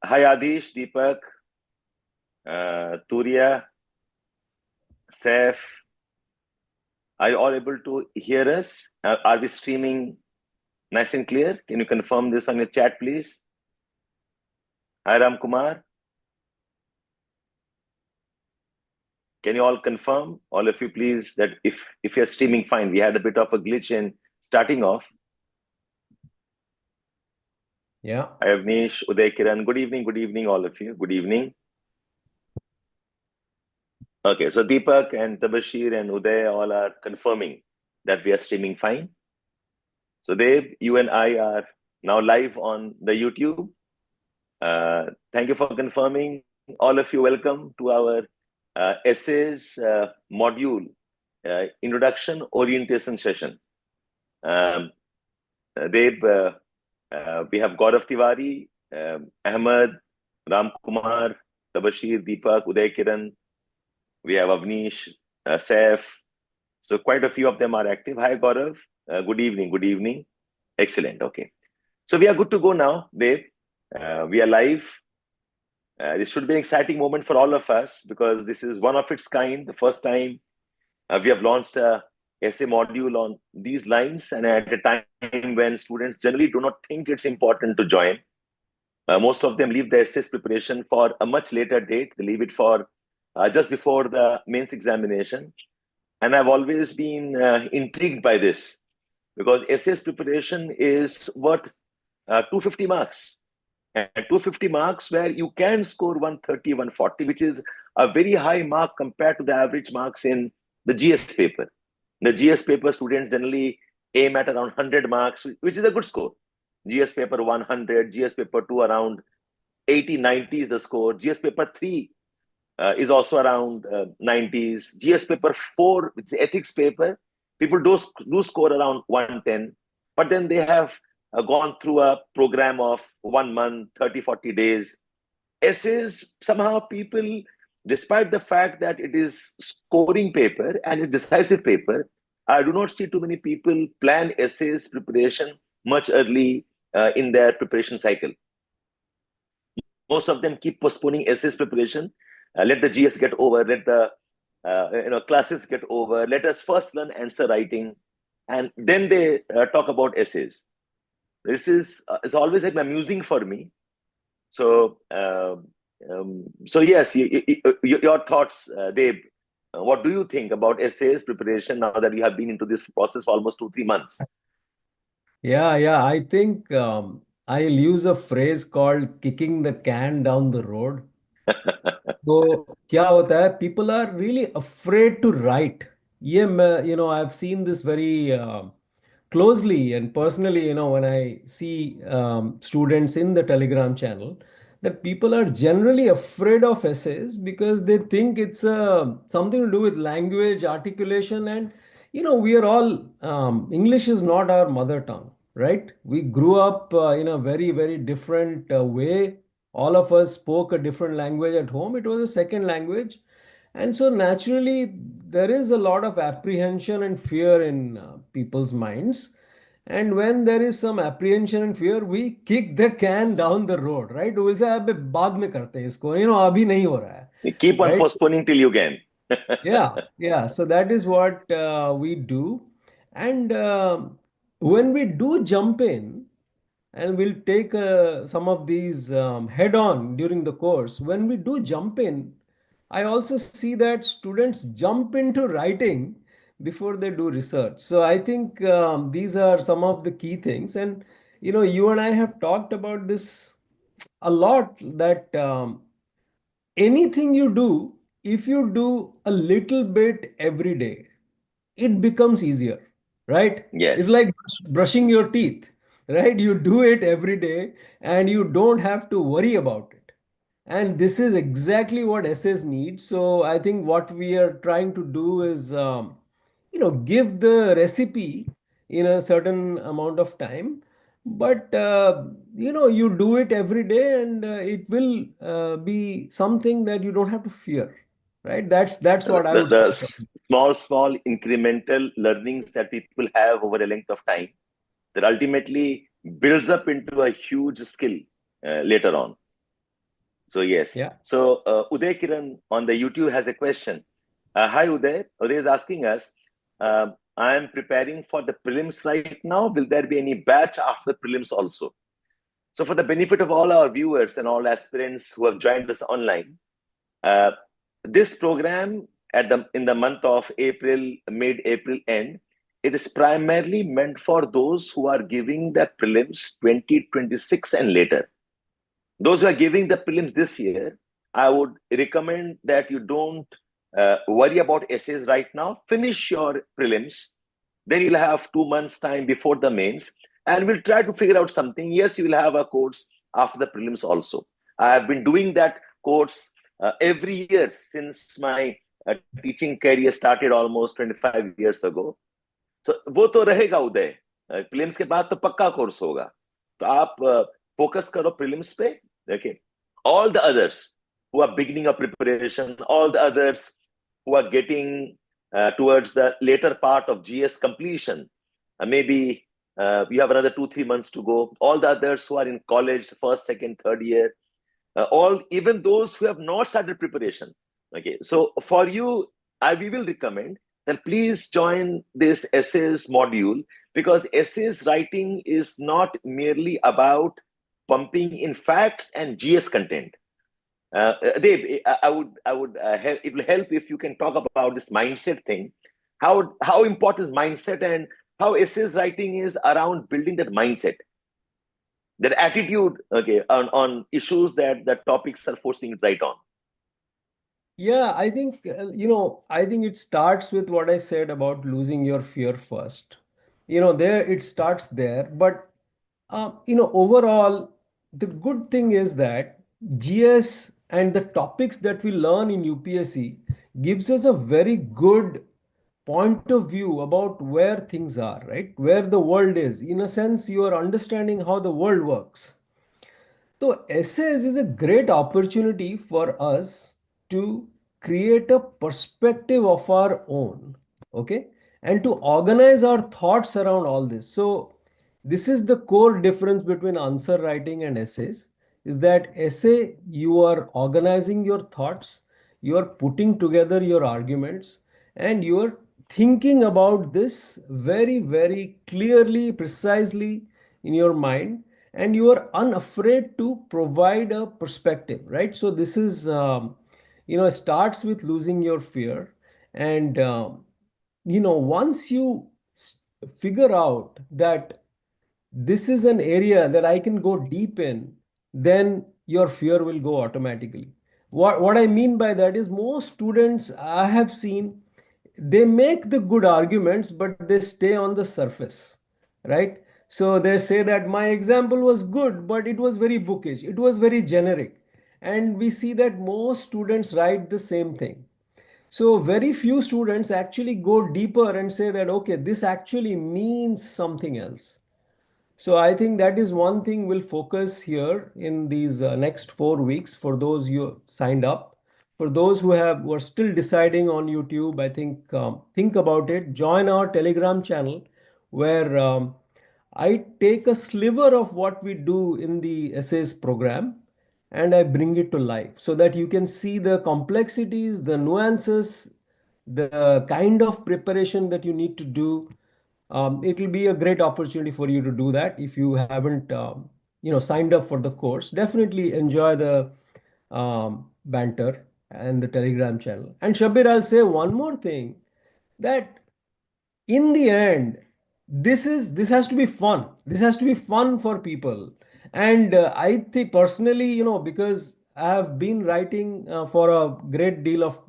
Hi Adish, Deepak, Turiya, Saif. Are you all able to hear us? Are we streaming nice and clear? Can you confirm this on your chat, please? Hi Ram Kumar. Can you all confirm, all of you, please, that if you're streaming fine? We had a bit of a glitch in starting off. Yeah. Hi Avnish, Uday, Kiran. Good evening, all of you. Good evening. Okay, so Deepak and Bashir and Uday all are confirming that we are streaming fine. So Deb, you and I are now live on the YouTube. Thank you for confirming. All of you, welcome to our essays module, introduction orientation session. Deb, we have Gaurav Tiwari, Ahmed, Ram Kumar, Bashir, Deepak, Uday Kiran. We have Avnish, Saif. So quite a few of them are active. Hi, Gaurav. Good evening. Excellent. Okay. So we are good to go now, Deb. We are live. This should be an exciting moment for all of us because this is one of its kind. The first time we have launched a essay module on these lines, and at a time when students generally do not think it's important to join. Most of them leave the essays preparation for a much later date. They leave it for just before the mains examination. And I've always been intrigued by this because essays preparation is worth 250 marks. And 250 marks where you can score 130, 140, which is a very high mark compared to the average marks in the GS paper. The GS paper students generally aim at around 100 marks, which is a good score. GS paper 100, GS paper 2 around 80, 90 is the score. GS paper 3 is also around 90s. GS paper 4, which is ethics paper, people do score around 110. But then they have gone through a program of 1 month, 30, 40 days. Essays, somehow people, despite the fact that it is scoring paper and a decisive paper, I do not see too many people plan essays preparation much early in their preparation cycle. Most of them keep postponing essays preparation. Let the GS get over, let the classes get over. Let us first learn answer writing, and then they talk about essays. This is it's always like amusing for me. So, so yes, your thoughts, Deb. What do you think about essays preparation now that you have been into this process for almost 2-3 months? Yeah. I think I'll use a phrase called kicking the can down the road. तो क्या होता है people are really afraid to write. ये मैं, I've seen this very closely and personally, when I see students in the Telegram channel, that people are generally afraid of essays because they think it's something to do with language, articulation, and we are all English is not our mother tongue, right? We grew up in a very, very different way. All of us spoke a different language at home. It was a second language. And so naturally, there is a lot of apprehension and fear in people's minds. And when there is some apprehension and fear, we kick the can down the road, right? We'll say, "अबे बाद में करते हैं इसको, अभी नहीं हो रहा है." You keep on Right? postponing till you can. Yeah. So that is what we do. And when we do jump in, and we'll take some of these head on during the course. When we do jump in, I also see that students jump into writing before they do research. So I think these are some of the key things. And you and I have talked about this a lot, that anything you do, if you do a little bit every day, it becomes easier, right? It's Yes. like brushing your teeth, right? You do it every day and you don't have to worry about it. And this is exactly what essays need. So I think what we are trying to do is, give the recipe in a certain amount of time. But, you do it every day, and it will be something that you don't have to fear, right? That's what I would say. The small incremental learnings that people have over a length of time that ultimately builds up into a huge skill later on. So yes. Yeah. So Uday Kiran on the YouTube has a question. Hi Uday. Uday is asking us, I am preparing for the prelims right now. Will there be any batch after prelims also? So for the benefit of all our viewers and all aspirants who have joined us online, uh, this program in the month of April, mid-April end, it is primarily meant for those who are giving the prelims 2026 and later. Those who are giving the prelims this year, I would recommend that you don't worry about essays right now. Finish your prelims. Then you'll have 2 months time before the mains, and we'll try to figure out something. Yes, you will have a course after the prelims also. I have been doing that course every year since my teaching career started almost 25 years ago. So वो तो रहेगा उदय. Prelims के बाद तो पक्का course होगा. तो आप फोकस करो प्रीलिम्स पे. Okay. All the others who are beginning of preparation, all the others who are getting towards the later part of GS completion, maybe you have another 2-3 months to go. All the others who are in college, first, second, third year, all even those who have not started preparation. Okay, so for you, we will recommend that please join this essays module, because essays writing is not merely about pumping in facts and GS content. Dave, I would help. It will help if you can talk about this mindset thing. How important is mindset, and how essays writing is around building that mindset, that attitude, okay, on issues that the topics are forcing it right on. Yeah, I think, I think it starts with what I said about losing your fear first. There it starts there. But, overall, the good thing is that GS and the topics that we learn in UPSC gives us a very good point of view about where things are, right? Where the world is. In a sense, you are understanding how the world works. So, essays is a great opportunity for us to create a perspective of our own, okay, and to organize our thoughts around all this. So, this is the core difference between answer writing and essays, is that essay, you are organizing your thoughts, you are putting together your arguments, and you are thinking about this very, very clearly, precisely in your mind, and you are unafraid to provide a perspective, right? So this is starts with losing your fear. And once you figure out that this is an area that I can go deep in, then your fear will go automatically. What I mean by that is, most students I have seen, they make the good arguments, but they stay on the surface, right? So they say that my example was good, but it was very bookish, it was very generic. And we see that most students write the same thing. So very few students actually go deeper and say that, okay, this actually means something else. So I think that is one thing we'll focus here in these next 4 weeks for those you signed up. For those who are still deciding on YouTube, I think about it. Join our Telegram channel, where I take a sliver of what we do in the essays program and I bring it to life, so that you can see the complexities, the nuances, the kind of preparation that you need to do. It will be a great opportunity for you to do that. If you haven't signed up for the course, definitely enjoy the banter and the Telegram channel. And Shabbir, I'll say one more thing, that in the end, this has to be fun. This has to be fun for people. And I think personally, because I have been writing for a great deal of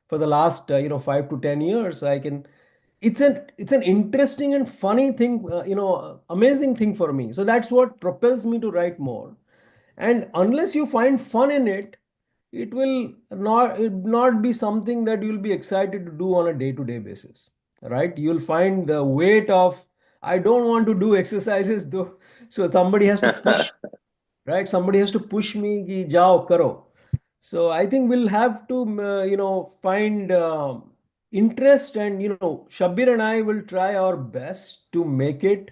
for the last 5 to 10 years, I can it's an interesting and funny thing, amazing thing for me. So that's what propels me to write more. And unless you find fun in it, it not be something that you'll be excited to do on a day-to-day basis, right? You'll find the weight of, I don't want to do exercises though, so somebody has to push, right? Somebody has to push me ki jao karo. So I think we'll have to find interest, and Shabir and I will try our best to make it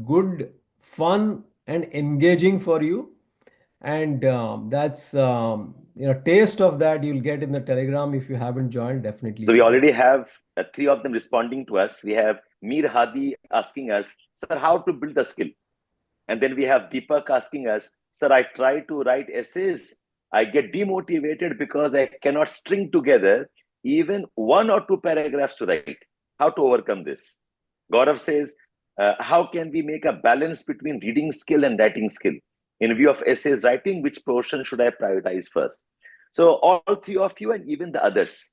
good, fun, and engaging for you. And that's taste of that you'll get in the Telegram. If you haven't joined, definitely So we join. already have three of them responding to us. We have Mir Hadi asking us, sir, how to build a skill? And then we have Deepak asking us, sir, I try to write essays. I get demotivated because I cannot string together even one or two paragraphs to write. How to overcome this? Gaurav says, how can we make a balance between reading skill and writing skill? In view of essays writing, which portion should I prioritize first? So all three of you and even the others,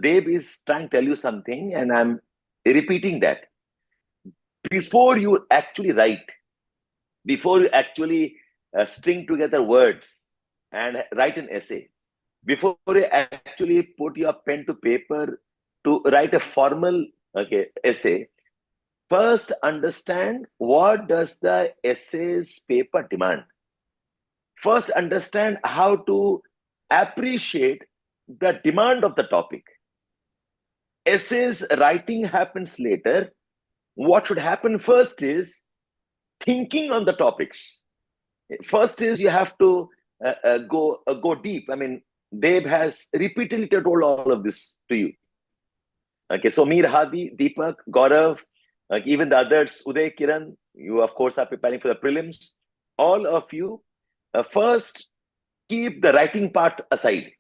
Deb is trying to tell you something, and I'm repeating that. Before you actually write, before you actually string together words and write an essay, before you actually put your pen to paper to write a formal essay, first understand what does the essay's paper demand. First understand how to appreciate the demand of the topic. Essays writing happens later. What should happen first is thinking on the topics. First is you have to go deep. I mean, Deb has repeatedly told all of this to you. Okay, so Mir Hadi, Deepak, Gaurav, even the others, Uday, Kiran, you of course are preparing for the prelims. All of you, first keep the writing part aside.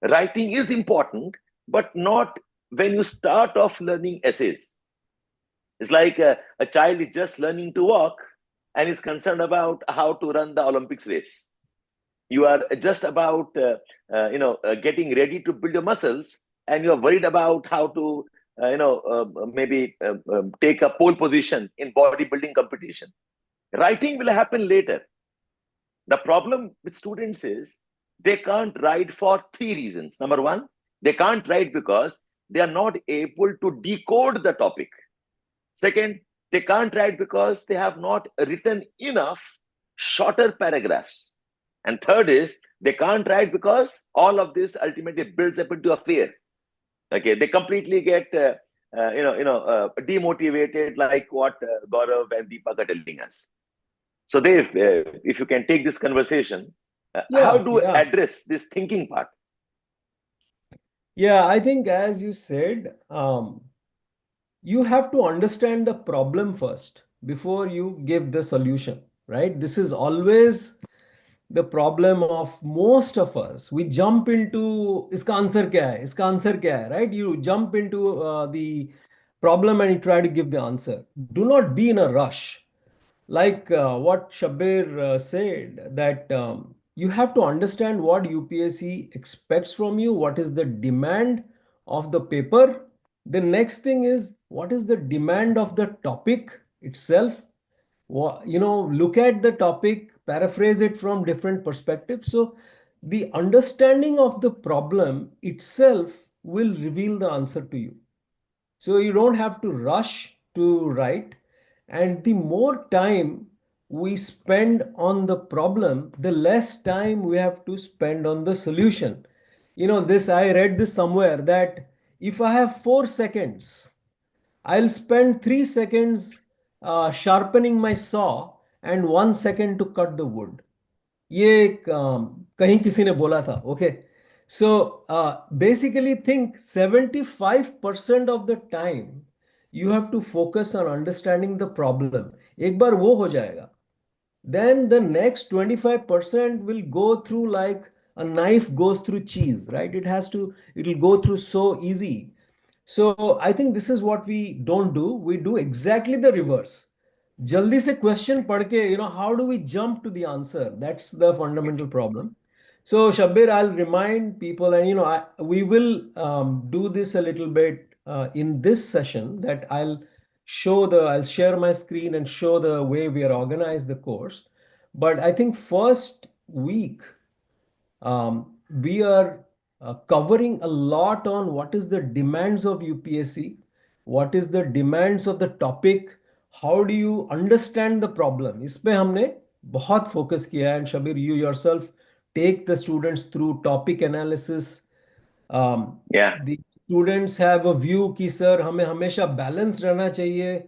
Writing is important, but not when you start off learning essays. It's like a child is just learning to walk and is concerned about how to run the Olympics race. You are just about getting ready to build your muscles, and you are worried about how to maybe take a pole position in bodybuilding competition. Writing will happen later. The problem with students is they can't write for three reasons. Number one, they can't write because they are not able to decode the topic. Second, they can't write because they have not written enough shorter paragraphs. And third is they can't write because all of this ultimately builds up into a fear. Okay, they completely get demotivated, like what Gaurav and Deepak are telling us. So Dave, if you can take this conversation, how Yeah, to yeah. address this thinking part? Yeah, I think as you said, you have to understand the problem first before you give the solution, right? This is always the problem of most of us. We jump into iska answer kya hai, iska answer kya hai, right? You jump into the problem and you try to give the answer. Do not be in a rush. Like what Shabbir said, that you have to understand what UPSC expects from you, what is the demand of the paper. The next thing is what is the demand of the topic itself. Look at the topic, paraphrase it from different perspectives. So the understanding of the problem itself will reveal the answer to you. So you don't have to rush to write. And the more time we spend on the problem, the less time we have to spend on the solution. I read this somewhere that if I have 4 seconds, I'll spend 3 seconds sharpening my saw and 1 second to cut the wood. ये एक कहीं किसी ने बोला था. Okay. So basically think 75% of the time you have to focus on understanding the problem. एक बार वो हो जाएगा, then the next 25% will go through like a knife goes through cheese, right? It'll go through so easy. So I think this is what we don't do. We do exactly the reverse. Jaldi se question पढ़ के, how do we jump to the answer? That's the fundamental problem. So Shabbir, I'll remind people, and we will do this a little bit in this session, that I'll share my screen and show the way we are organized the course. But I think first week, we are covering a lot on what is the demands of UPSC, what is the demands of the topic, how do you understand the problem. इस पे हमने बहुत focus किया है. And Shabir, you yourself take the students through topic analysis. Yeah. The students have a view कि sir हमें हमेशा balanced रहना चाहिए,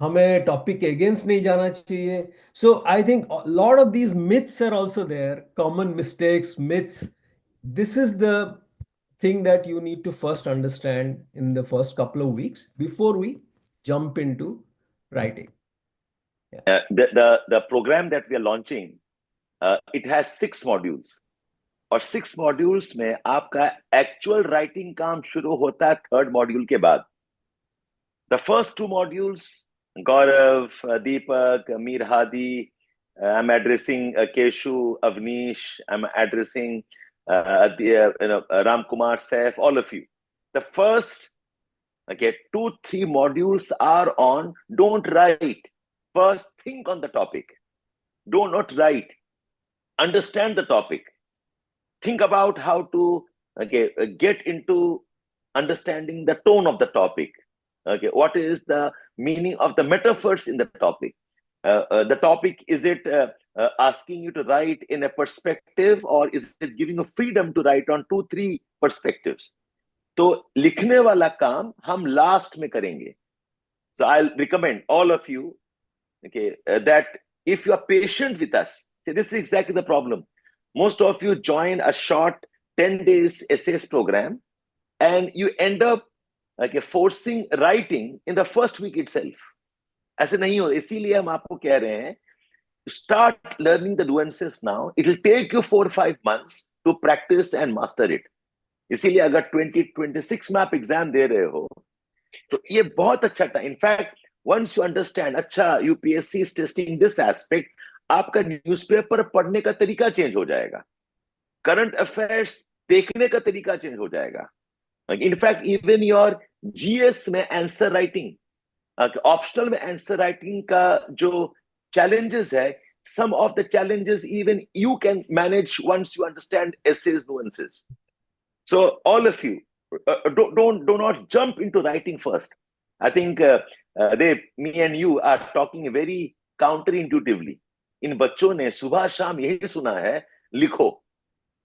हमें टॉपिक के अगेंस्ट नहीं जाना चाहिए. So I think a lot of these myths are also there, common mistakes, myths. This is the thing that you need to first understand in the first couple of weeks before we jump into writing. Yeah. The program that we are launching, it has 6 modules. और 6 modules में आपका actual writing काम शुरू होता है 3rd module के बाद. The first 2 modules, Gaurav, Deepak, Mir Hadi, I'm addressing Keshu, Avnish, I'm addressing Ram Kumar, Saif, all of you. The first 2-3 modules are on don't write. First, think on the topic. Do not write. Understand the topic. Think about how to get into understanding the tone of the topic. What is the meaning of the metaphors in the topic? The topic, is it asking you to write in a perspective, or is it giving you freedom to write on 2-3 perspectives? तो लिखने वाला काम हम last में करेंगे. So I'll recommend all of you that if you are patient with us, this is exactly the problem. Most of you join a short 10 days essays program and you end up forcing writing in the first week itself. ऐसे नहीं हो. इसीलिए हम आपको कह रहे हैं, start learning the nuances now. It will take you 4-5 months to practice and master it. इसीलिए अगर 2026 में आप एग्जाम दे रहे हो तो ये बहुत अच्छा था. इनफैक्ट once you understand, अच्छा UPSC is testing this aspect, आपका न्यूज़पेपर पढ़ने का तरीका चेंज हो जाएगा, करंट अफेयर्स देखने का तरीका चेंज हो जाएगा. इनफैक्ट इवन योर GS में आंसर राइटिंग, ऑप्शनल में आंसर राइटिंग का जो challenges है, some of the challenges even you can manage once you understand essays nuances. So all of you, do not jump into writing first. I think me and you are talking very counterintuitively. इन बच्चों ने सुबह शाम यही सुना है, लिखो,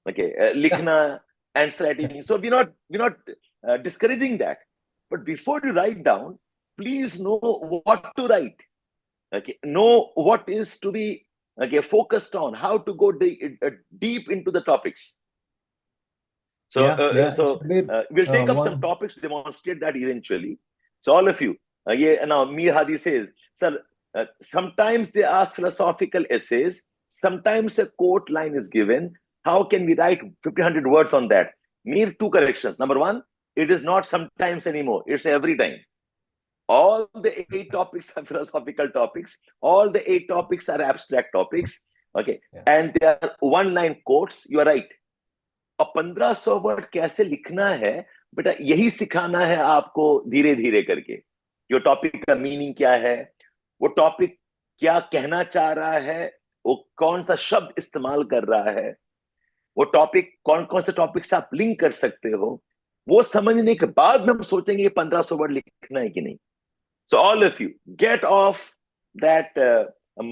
लिखना, answer writing. So we're not discouraging that. But before you write down, please know what to write. Know what is to be focused on, how to go deep into the topics. So, we'll take up some topics to demonstrate that eventually. So all of you, now Mir Hadi says, sir, sometimes they ask philosophical essays, sometimes a quote line is given. How can we write 1,500 words on that? Mir, 2 corrections. Number 1, it is not sometimes anymore. It's every time. All the 8 topics are philosophical topics. All the 8 topics are abstract topics. And they are 1-line quotes. You are right. और 1500 word कैसे लिखना है बेटा, यही सिखाना है आपको धीरे धीरे करके. जो टॉपिक का मीनिंग क्या है, वो टॉपिक क्या कहना चाह रहा है, वो कौन सा शब्द इस्तेमाल कर रहा है, वो टॉपिक कौन कौन से टॉपिक से आप लिंक कर सकते हो, वो समझने के बाद में हम सोचेंगे कि 1500 वर्ड लिखना है कि नहीं. So all of you get of that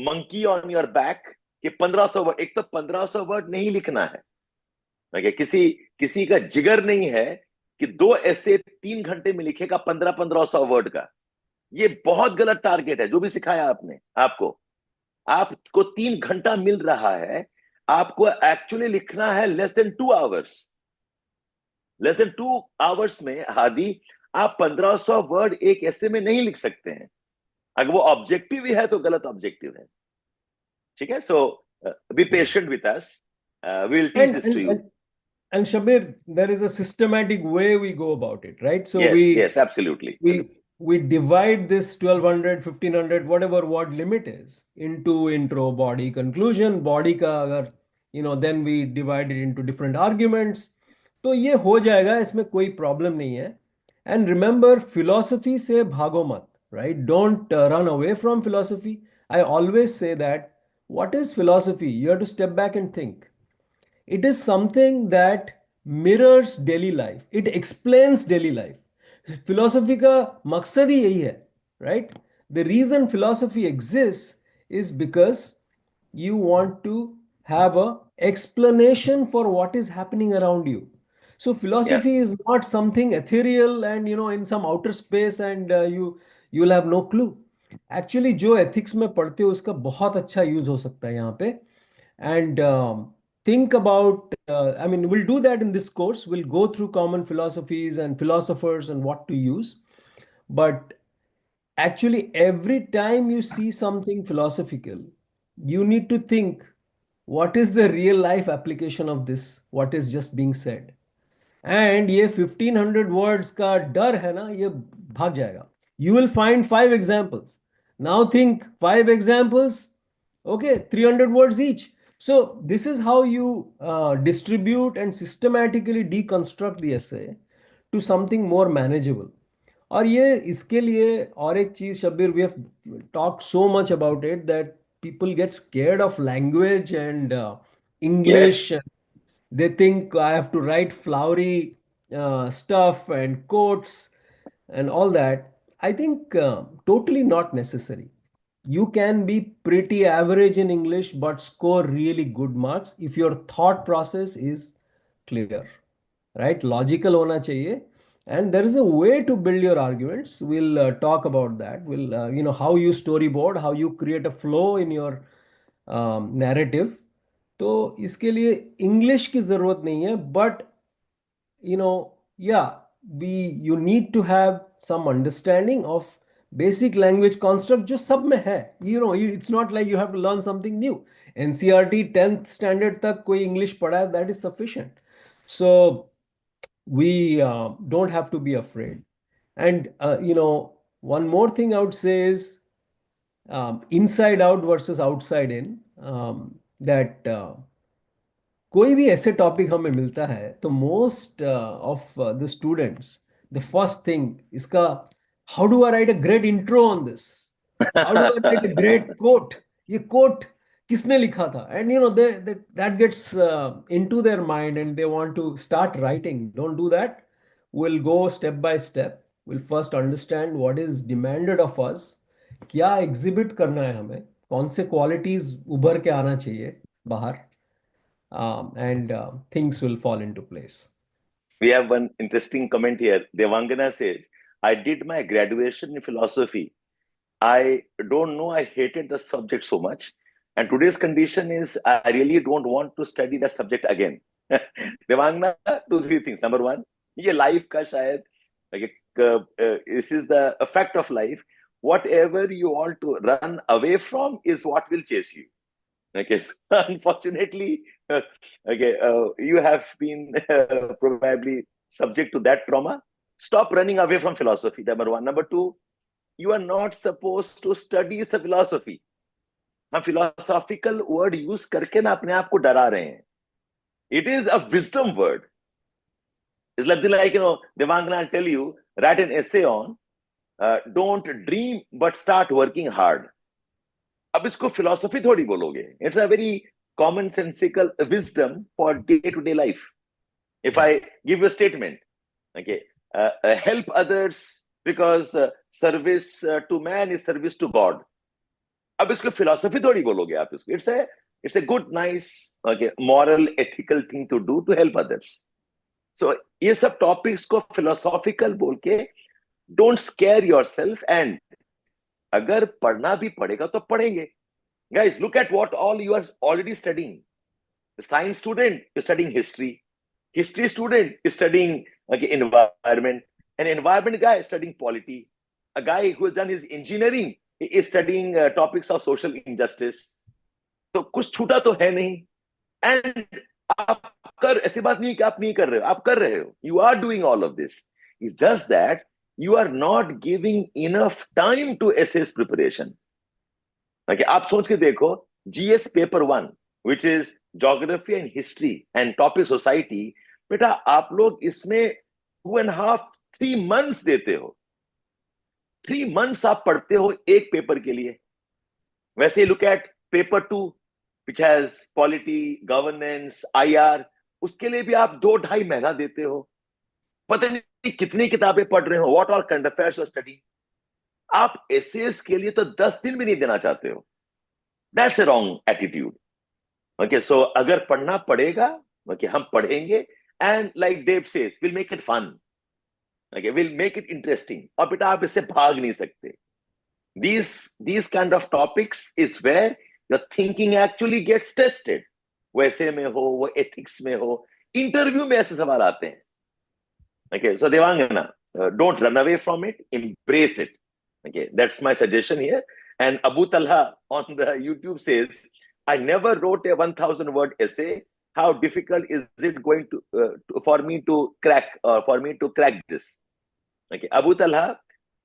monkey on your back कि 1500 वर्ड. एक तो 1500 वर्ड नहीं लिखना है. किसी का जिगर नहीं है कि 2 ऐसे 3 घंटे में लिखेगा 1500 वर्ड का. ये बहुत गलत टारगेट है जो भी सिखाया आपने. आपको 3 घंटा मिल रहा है, आपको एक्चुअली लिखना है less than 2 hours. Less than 2 hours में हादी आप 1500 वर्ड एक ऐसे में नहीं लिख सकते हैं. अगर वो ऑब्जेक्टिव ही है तो गलत ऑब्जेक्टिव है. ठीक है. So be patient with us. we'll teach this to you. And Shabbir, there is a systematic way we go about it, right? So yes, absolutely. We divide this 1200, 1500, whatever word limit is, into intro, body, conclusion. Body का अगर then we divide it into different arguments. तो ये हो जाएगा, इसमें कोई problem नहीं है. And remember, philosophy से भागो मत, right? Don't run away from philosophy. I always say that, what is philosophy? You have to step back and think. It is something that mirrors daily life. It explains daily life. Philosophy का मकसद ही यही है, right? The reason philosophy exists is because you want to have a explanation for what is happening around you. So philosophy is not something ethereal and in some outer space and you'll have no clue. Actually जो ethics में पढ़ते हो उसका बहुत अच्छा use हो सकता है यहाँ पे. And think about, I mean, we'll do that in this course. We'll go through common philosophies and philosophers and what to use. But actually, every time you see something philosophical, you need to think, what is the real life application of this? What is just being said? And ये 1500 words का डर है ना, ये भाग जाएगा. You will find 5 examples. Now think 5 examples, okay, 300 words each. So this is how you distribute and systematically deconstruct the essay to something more manageable. और ये इसके लिए और एक चीज, Shabbir, we have talked so much about it that people get scared of language and Yes. English. They think I have to write flowery stuff and quotes and all that. I think totally not necessary. You can be pretty average in English but score really good marks if your thought process is clear, right? Logical hona chahiye. And there is a way to build your arguments. We'll talk about that. We'll, how you storyboard, how you create a flow in your narrative. तो इसके लिए English की जरूरत नहीं है, but या we you need to have some understanding of basic language construct जो सब में है. It's not like you have to learn something new. NCERT 10th standard तक कोई इंग्लिश पढ़ा है, that is sufficient. So we don't have to be afraid. And one more thing I would say is inside out versus outside in. That कोई भी ऐसे topic हमें मिलता है तो most of the students, the first thing इसका, how do I write a great intro on this, how do I write a great quote, ये quote किसने लिखा था. And they that gets into their mind and they want to start writing. Don't do that. Will go step by step. Will first understand what is demanded of us, क्या exhibit करना है हमें, कौन से qualities उभर के आना चाहिए बाहर, and things will fall into place. We have one interesting comment here. Devangana says, I did my graduation in philosophy. I don't know, I hated the subject so much. And today's condition is, I really don't want to study that subject again. Devangana, 2-3 things. Number one, ये life का शायद, like, this is the effect of life. Whatever you want to run away from is what will chase you. Okay, so unfortunately, okay, you have been probably subject to that trauma. Stop running away from philosophy, number one. Number two, you are not supposed to study the philosophy. हम philosophical word use करके ना अपने आप को डरा रहे हैं. It is a wisdom word. It's like, Devangana, I'll tell you, write an essay on don't dream but start working hard. अब इसको philosophy थोड़ी बोलोगे. It's a very commonsensical wisdom for day-to-day life. If I give you a statement, okay, help others because service to man is service to God. अब इसको philosophy थोड़ी बोलोगे आप इसको. It's a good, nice, okay, moral, ethical thing to do to help others. So ये सब topics को philosophical बोल के don't scare yourself. And अगर पढ़ना भी पड़ेगा तो पढ़ेंगे. Guys, look at what all you are already studying. The science student is studying history. History student is studying environment. An environment guy is studying polity. A guy who has done his engineering is studying topics of social injustice. तो कुछ छूटा तो है नहीं. And आप ऐसी बात नहीं कि आप नहीं कर रहे हो. आप कर रहे हो. You are doing all of this. It's just that you are not giving enough time to essays preparation. Okay, आप सोच के देखो, GS paper 1, which is geography and history and topic society, बेटा आप लोग इसमें 2.5-3 months देते हो. 3 months आप पढ़ते हो एक पेपर के लिए. वैसे look at paper 2, which has polity, governance, IR, उसके लिए भी आप 2-2.5 महीना देते हो. पता नहीं कितनी किताबें पढ़ रहे हो. What all current affairs you are studying. आप essays के लिए तो 10 दिन भी नहीं देना चाहते हो. That's a wrong attitude. Okay, so अगर पढ़ना पड़ेगा, okay, हम पढ़ेंगे. And like Deb says, we'll make it fun. Okay, we'll make it interesting. और बेटा आप इससे भाग नहीं सकते. these kind of topics is where your thinking actually gets tested. वैसे में हो, वो ethics में हो, इंटरव्यू में ऐसे सवाल आते हैं. Okay, so Devangana, don't run away from it, embrace it. Okay, that's my suggestion here. And Abu Talha on the YouTube says, I never wrote a 1,000-word essay. How difficult is it going for me to crack this? Okay, Abu Talha,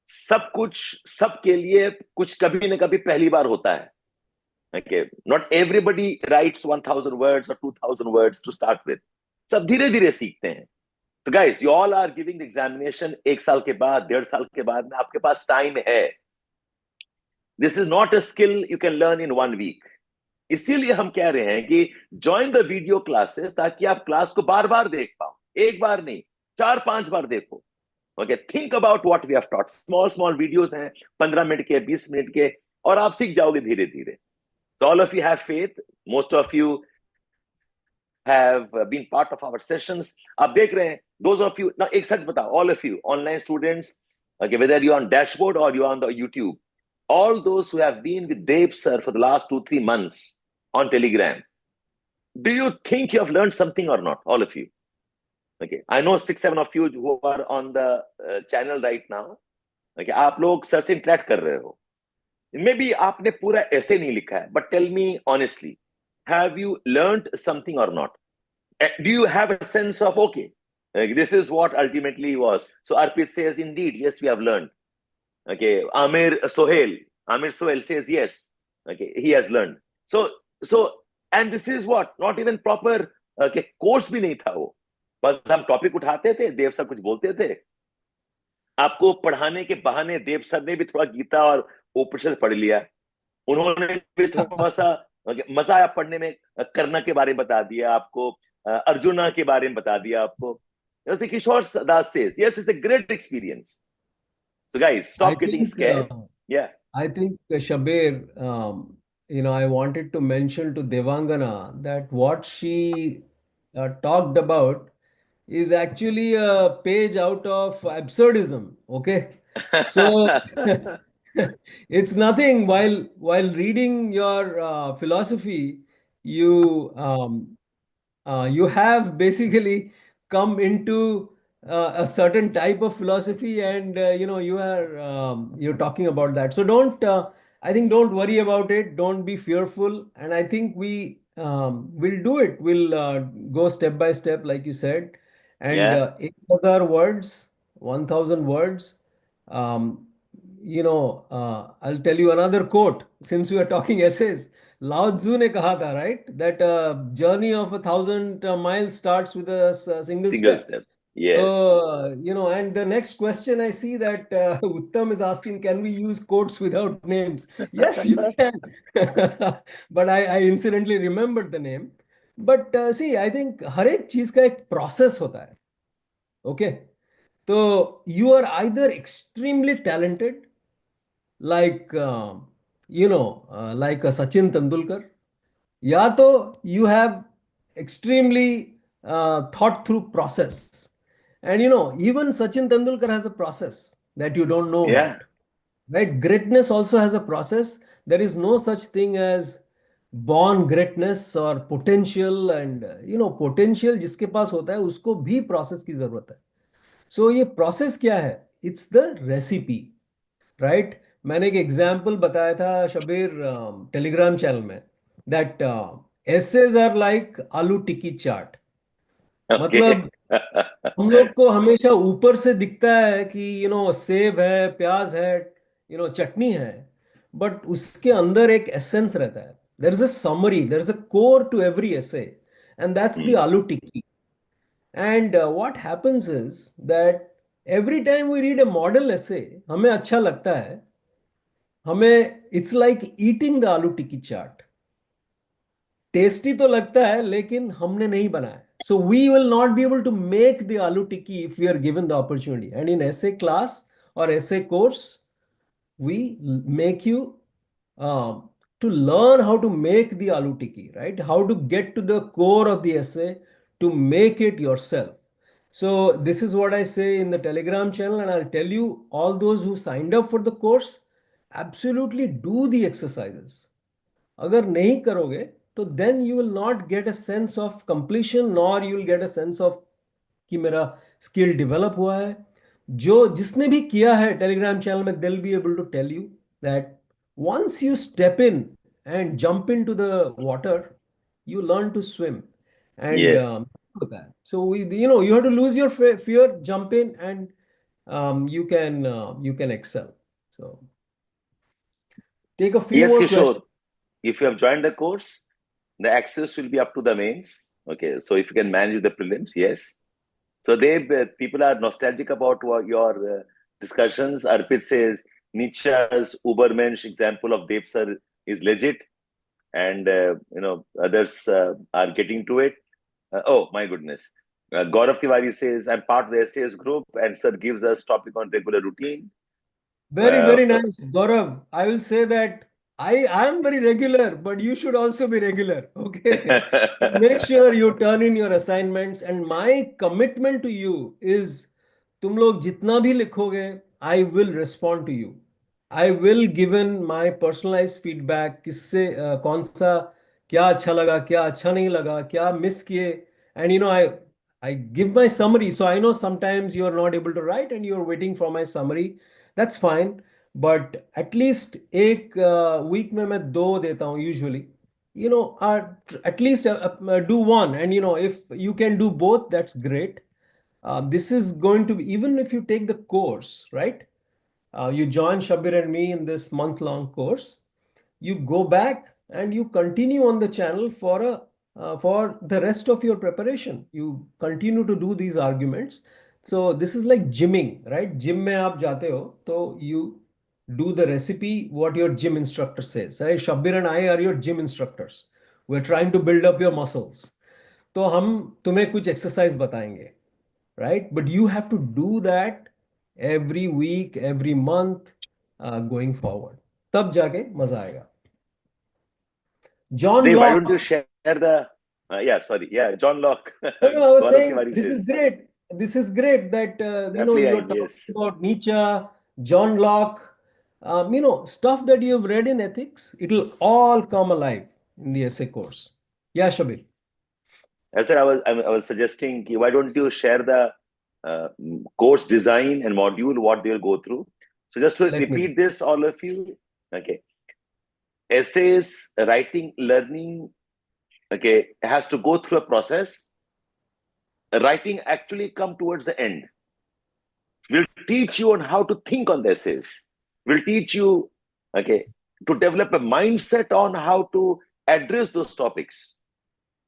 सब कुछ सबके लिए कुछ कभी न कभी पहली बार होता है. Okay, not everybody writes 1,000 words or 2,000 words to start with. सब धीरे धीरे सीखते हैं. तो guys, you all are giving the examination 1 साल के बाद, 1.5 साल के बाद में आपके पास टाइम है. This is not a skill you can learn in 1 week. इसीलिए हम कह रहे हैं कि join the video classes ताकि आप क्लास को बार बार देख पाओ. एक बार नहीं, 4-5 बार देखो. Okay, think about what we have taught. Small videos हैं, 15 मिनट के, 20 मिनट के, और आप सीख जाओगे धीरे धीरे. So all of you have faith. Most of you have been part of our sessions. आप देख रहे हैं, those of you, now एक सच बताओ, all of you, online students, okay, whether you're on dashboard or you're on the YouTube, all those who have been with Deb sir for the last 2-3 months on Telegram, do you think you have learned something or not? All of you. Okay, I know 6-7 of you who are on the channel right now. Okay, आप लोग sir से interact कर रहे हो. Maybe आपने पूरा ऐसे नहीं लिखा है, but tell me honestly, have you learned something or not? Do you have a sense of, okay, this is what ultimately was. So Arpit says, indeed, yes, we have learned. Okay, Amir Sohail says, yes, okay, he has learned. So, and this is what, not even proper, okay, course भी नहीं था वो. बस हम topic उठाते थे, देव sir कुछ बोलते थे, आपको पढ़ाने के बहाने देव सर ने भी थोड़ा गीता और उपनिषद पढ़ लिया. उन्होंने भी थोड़ा सा मजा आया पढ़ने में, कर्ण के बारे में बता दिया आपको, अर्जुना के बारे में बता दिया आपको. जैसे किशोर दास says, yes, it's a great experience. So guys, stop getting scared. Yeah. I think Shabbir, I wanted to mention to Devangana that what she talked about is actually a page out of absurdism. Okay, so it's nothing. While reading your philosophy, you you have basically come into a certain type of philosophy, and you're talking about that. So I think don't worry about it. Don't be fearful, and I think we will do it. We'll go step by step, like you said. And Yeah. 8 other words, 1,000 words. I'll tell you another quote since we are talking essays. Lao Tzu ने कहा था, right, that a journey of 1,000 miles starts with a single Single step. step. Yes. So, and the next question I see that Uttam is asking, can we use quotes without names? Yes, you can. But I incidentally remembered the name. But see, I think हर एक चीज का एक process होता है. Okay. So you are either extremely talented, like like a Sachin Tendulkar, या तो you have extremely thought through process. And even Sachin Tendulkar has a process that you don't know Yeah. about. Right? Greatness also has a process. There is no such thing as born greatness or potential. And potential जिसके पास होता है उसको भी process की जरूरत है. So ये process क्या है? It's the recipe. Right? मैंने एक एग्जाम्पल बताया था शबीर टेलीग्राम चैनल में, दैट essays are like आलू टिक्की चाट. Okay. मतलब हम लोग को हमेशा ऊपर से दिखता है कि सेब है, प्याज है, चटनी है, बट उसके अंदर एक एसेंस रहता है. There is a summary, there is a core to every essay, and that's the aloo tikki. And what happens is that every time we read a model essay, हमें अच्छा लगता है, हमें it's like eating the aloo tikki chaat. Tasty तो लगता है लेकिन हमने नहीं बनाया. So we will not be able to make the aloo tikki if we are given the opportunity. And in essay class or essay course, we make you to learn how to make the aloo tikki, right? How to get to the core of the essay, to make it yourself. So this is what I say in the Telegram channel, and I'll tell you, all those who signed up for the course, absolutely do the exercises. अगर नहीं करोगे तो then you will not get a sense of completion nor you will get a sense of कि मेरा skill develop हुआ है. जो जिसने भी किया है टेलीग्राम चैनल में, they'll be able to tell you that once you step in and jump into the water, you learn to swim. And Yes. so you have to lose your fear, jump in, and you can excel. So take a few Yes, more Kishore. questions. If you have joined the course, the access will be up to the mains. Okay, so if you can manage the prelims, yes. So people are nostalgic about your discussions. Arpit says Nietzsche's Ubermensch example of Deb sir is legit, and others are getting to it. Oh my goodness. Gaurav Tiwari says, I'm part of the SAS group, and sir gives us topic on regular routine. Very, Uh, very nice, Gaurav. I will say that I am very regular, but you should also be regular. Okay. Make sure you turn in your assignments. And my commitment to you is तुम लोग जितना भी लिखोगे, I will respond to you. I will given my personalized feedback किससे कौन सा क्या अच्छा लगा, क्या अच्छा नहीं लगा, क्या मिस किए. And I give my summary. So I know sometimes you are not able to write and you are waiting for my summary. That's fine. But at least एक week में मैं दो देता हूँ usually. At least do one. And if you can do both, that's great. This is going to be, even if you take the course, right? You join Shabbir and me in this month-long course. You go back and you continue on the channel for the rest of your preparation. You continue to do these arguments. So this is like gymming, right? Gym में आप जाते हो, तो you do the recipe what your gym instructor says. Right? Shabbir and I are your gym instructors. We're trying to build up your muscles. तो हम तुम्हें कुछ exercise बताएंगे, right? But you have to do that every week, every month, going forward. तब जाके मजा आएगा. John Dave, why don't you Locke. share the? Yeah, sorry. Yeah, John Locke. No, I was Gaurav saying Tiwari this is says. great. This is great that you are Applying, talking yes. about Nietzsche, John Locke, stuff that you have read in ethics. It'll all come alive in the essay course. Yeah, Shabir. I said I was suggesting, why don't you share the course design and module, what they'll go through. So just to Let me do. repeat this, all of you, okay. Essays, writing, learning, okay, has to go through a process. Writing actually come towards the end. We'll teach you on how to think on the essays. We'll teach you, okay, to develop a mindset on how to address those topics.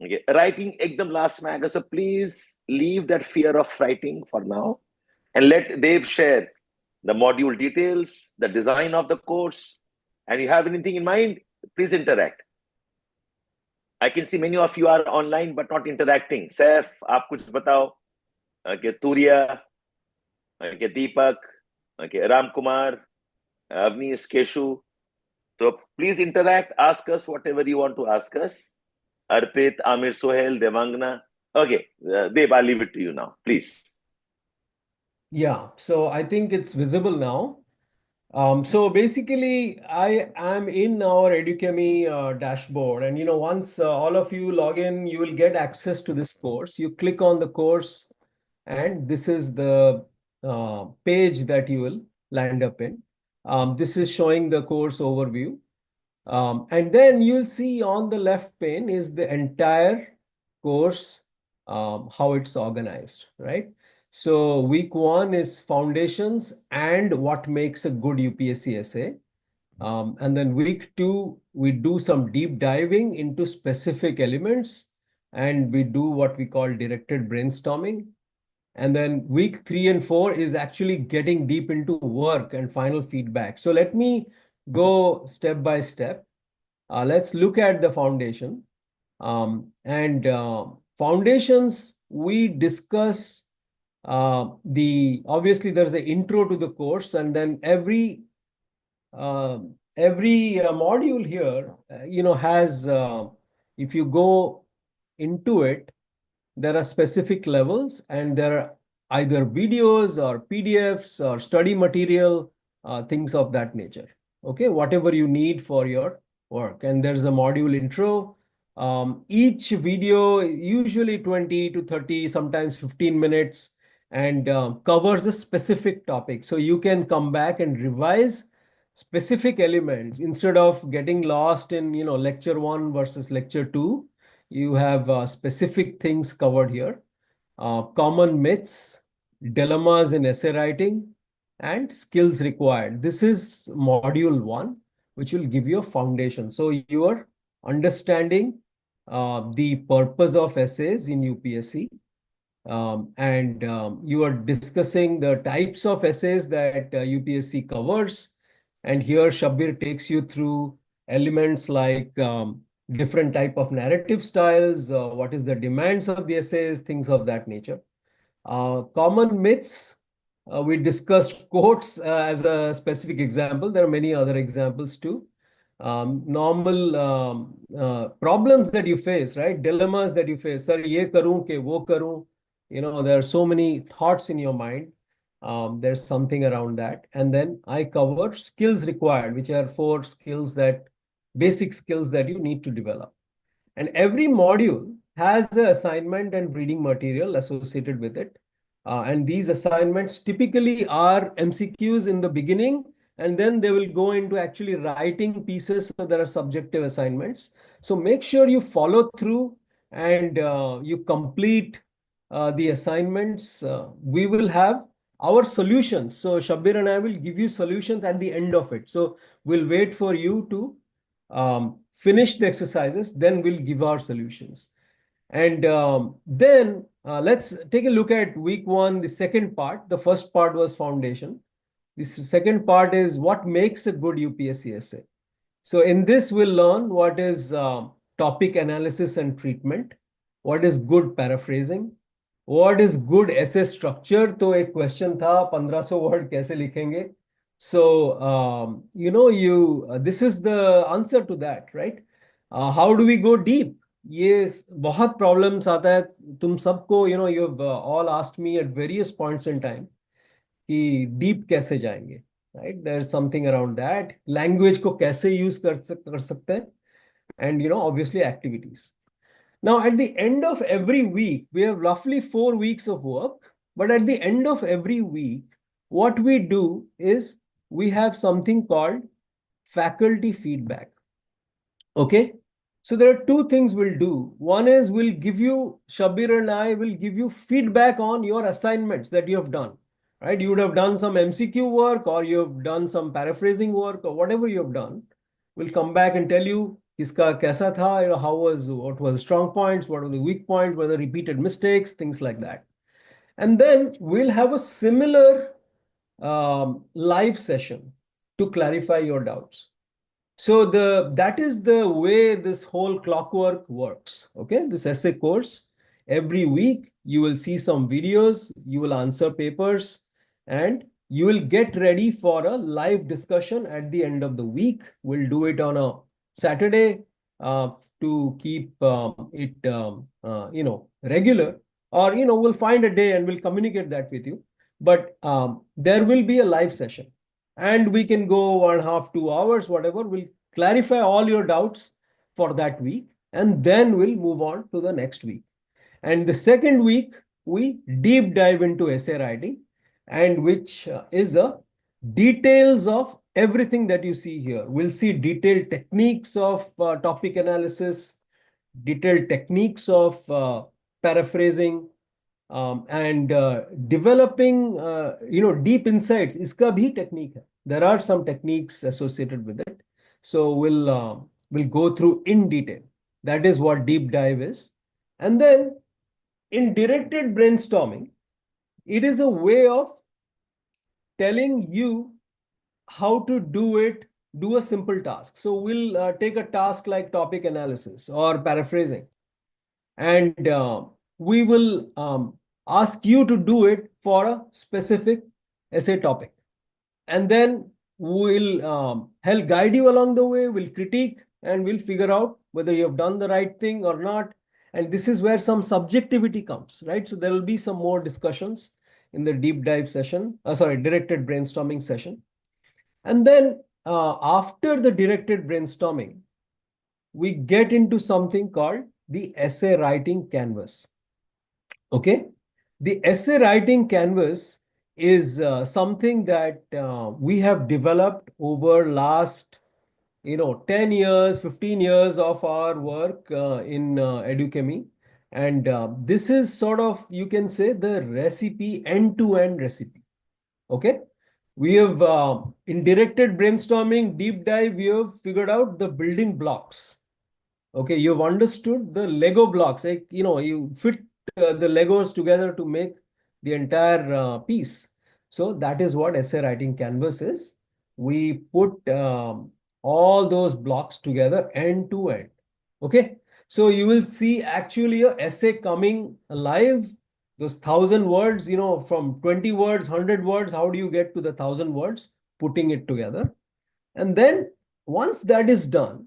Okay, writing ekdam last mein. So please leave that fear of writing for now and let Dave share the module details, the design of the course, and you have anything in mind, please interact. I can see many of you are online but not interacting. Saif, aap kuch batao. Okay, Turiya, okay, Deepak, okay, Ram Kumar, Avnish, Keshu. So please interact, ask us whatever you want to ask us. Arpit, Amir, Sohail, Devangna. Okay, Deb, I'll leave it to you now, please. Yeah, so I think it's visible now. So basically, I am in our Edukemy dashboard, and once all of you log in, you will get access to this course. You click on the course, and this is the page that you will land up in. This is showing the course overview. And then you'll see on the left pane is the entire course, how it's organized, right? So week 1 is foundations and what makes a good UPSC essay. And then week 2, we do some deep diving into specific elements and we do what we call directed brainstorming. And then week 3 and 4 is actually getting deep into work and final feedback. So let me go step by step. Let's look at the foundation. And foundations, we discuss obviously there's an intro to the course, and then every module here, has, if you go into it, there are specific levels, and there are either videos or PDFs or study material, things of that nature. okay, whatever you need for your work. And there's a module intro. Each video, usually 20 to 30, sometimes 15 minutes, and covers a specific topic. So you can come back and revise specific elements instead of getting lost in, lecture 1 versus lecture 2. You have specific things covered here. Common myths, dilemmas in essay writing, and skills required. This is module 1, which will give you a foundation. So you are understanding the purpose of essays in UPSC, and you are discussing the types of essays that UPSC covers. And here Shabbir takes you through elements like different type of narrative styles, what is the demands of the essays, things of that nature. Common myths, we discussed quotes as a specific example. There are many other examples too. Normal problems that you face, right? Dilemmas that you face. Sir, ye karun ke wo karun. There are so many thoughts in your mind. There's something around that. And then I cover skills required, which are 4 skills basic skills that you need to develop. And every module has an assignment and reading material associated with it. And these assignments typically are MCQs in the beginning, and then they will go into actually writing pieces. So there are subjective assignments. So make sure you follow through and you complete the assignments. We will have our solutions. So Shabbir and I will give you solutions at the end of it. So we'll wait for you to finish the exercises, then we'll give our solutions. And then let's take a look at week 1, the second part. The first part was foundation. This second part is what makes a good UPSC essay. So in this, we'll learn what is topic analysis and treatment, what is good paraphrasing, what is good essay structure. तो एक question था 1500 word कैसे लिखेंगे. So this is the answer to that, right? How do we go deep? ये बहुत problems आता है तुम सबको. You have all asked me at various points in time कि deep कैसे जाएंगे, right? There's something around that. Language को कैसे use कर सकते हैं, and obviously activities. Now, at the end of every week, we have roughly 4 weeks of work. But at the end of every week, what we do is we have something called faculty feedback. Okay. So there are 2 things we'll do. One is Shabbir and I will give you feedback on your assignments that you have done, right? You would have done some MCQ work, or you have done some paraphrasing work, or whatever you have done. We'll come back and tell you kiska kaisa tha, what was strong points, what were the weak points, what were the repeated mistakes, things like that. And then we'll have a similar live session to clarify your doubts. So that is the way this whole clockwork works. Okay, this essay course, every week you will see some videos, you will answer papers, and you will get ready for a live discussion at the end of the week. We'll do it on a Saturday to keep it regular, or we'll find a day and we'll communicate that with you. But there will be a live session. And we can go 1.5, 2 hours, whatever. We'll clarify all your doubts for that week, and then we'll move on to the next week. And the second week, we deep dive into essay writing, and which is a details of everything that you see here. We'll see detailed techniques of topic analysis, detailed techniques of paraphrasing, and developing deep insights. Iska bhi technique hai. There are some techniques associated with it. So we'll go through in detail. That is what deep dive is. And then in directed brainstorming, it is a way of telling you how to do a simple task. So we'll take a task like topic analysis or paraphrasing, and we will ask you to do it for a specific essay topic. And then we'll help guide you along the way, we'll critique, and we'll figure out whether you have done the right thing or not. And this is where some subjectivity comes, right? So there will be some more discussions in the deep dive session, directed brainstorming session. And then after the directed brainstorming, we get into something called the essay writing canvas. Okay. The essay writing canvas is something that we have developed over last 10 years, 15 years of our work in Edukemy. And this is sort of, you can say, the recipe, end-to-end recipe. Okay. We have, in directed brainstorming, deep dive, we have figured out the building blocks. Okay. You've understood the Lego blocks. Like, you fit the Legos together to make the entire piece. So that is what essay writing canvas is. We put all those blocks together end to end. Okay. So you will see actually a essay coming alive. Those 1,000 words, from 20 words, 100 words, how do you get to the 1,000 words? Putting it together. And then once that is done,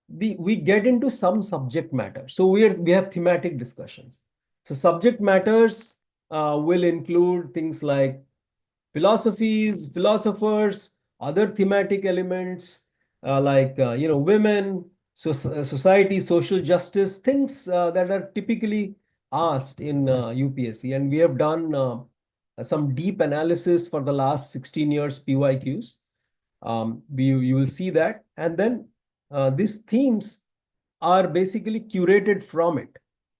we get into some subject matter. So we have thematic discussions. So subject matters will include things like philosophies, philosophers, other thematic elements like women, society, social justice, things that are typically asked in UPSC. And we have done some deep analysis for the last 16 years PYQs. You will see that. And then these themes are basically curated from it.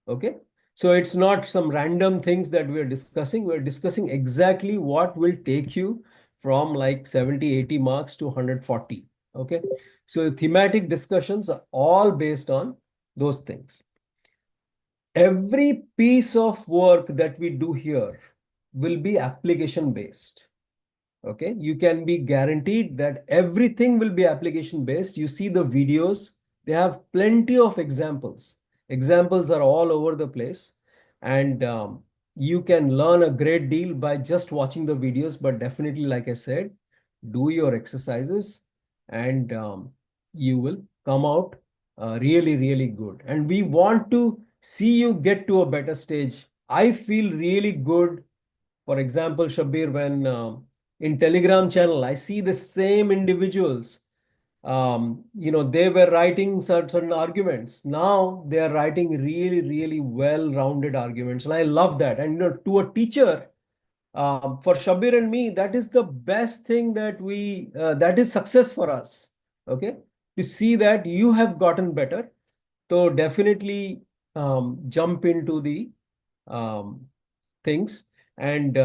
Okay. So it's not some random things that we're discussing. We're discussing exactly what will take you from like 70, 80 marks to 140. Okay. So thematic discussions are all based on those things. Every piece of work that we do here will be application based. Okay, you can be guaranteed that everything will be application based. You see the videos, they have plenty of examples. Examples are all over the place. And you can learn a great deal by just watching the videos. But definitely, like I said, do your exercises and you will come out really, really good. And we want to see you get to a better stage. I feel really good. For example, Shabbir, when in Telegram channel, I see the same individuals. They were writing certain arguments. Now they are writing really, really well-rounded arguments, and I love that. And to a teacher, for Shabbir and me, that is the best thing that is success for us. Okay, to see that you have gotten better. So definitely jump into the um, things. And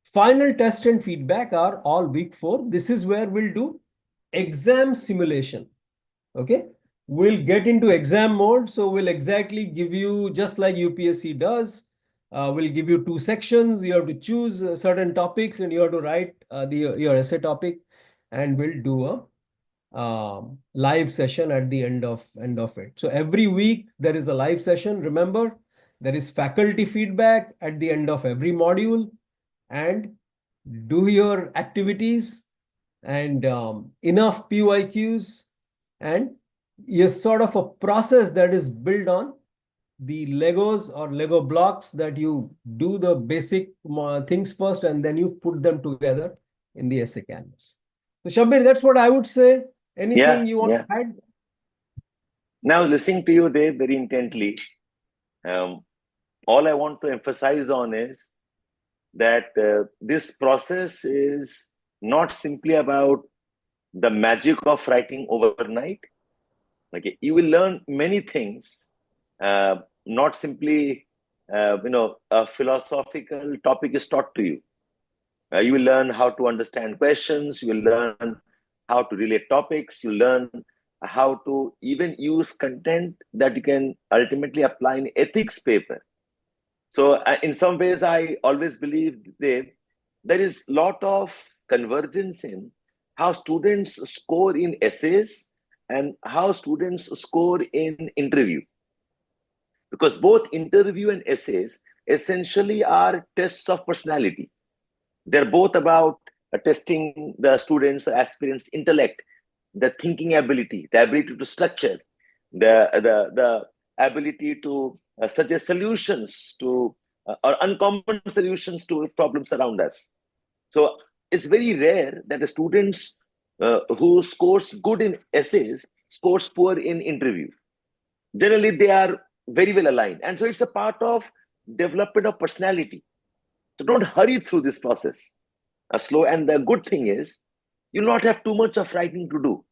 final test and feedback are all week 4. This is where we'll do exam simulation. Okay. We'll get into exam mode. So we'll exactly give you, just like UPSC does, we'll give you 2 sections. You have to choose certain topics and you have to write your essay topic. And we'll do a live session at the end of it. So every week there is a live session. Remember, there is faculty feedback at the end of every module. And do your activities and enough PYQs, and is sort of a process that is built on the Legos or Lego blocks, that you do the basic things first and then you put them together in the essay canvas. So Shabbir, that's what I would say. Anything you want to add? Now, listening to you, Dave, very intently, all I want to emphasize on is that this process is not simply about the magic of writing overnight. Okay, you will learn many things, not simply, a philosophical topic is taught to you. You will learn how to understand questions. You will learn how to relate topics. You learn how to even use content that you can ultimately apply in ethics paper. So in some ways, I always believe there is a lot of convergence in how students score in essays and how students score in interview. Because both interview and essays essentially are tests of personality. They're both about testing the students' aspirants' intellect, the thinking ability, the ability to structure, the ability to suggest solutions to or uncommon solutions to problems around us. So it's very rare that the students who scores good in essays scores poor in interview. Generally, they are very well aligned. And so it's a part of development of personality. So don't hurry through this process. Slow. And the good thing is, you'll not have too much of writing to do.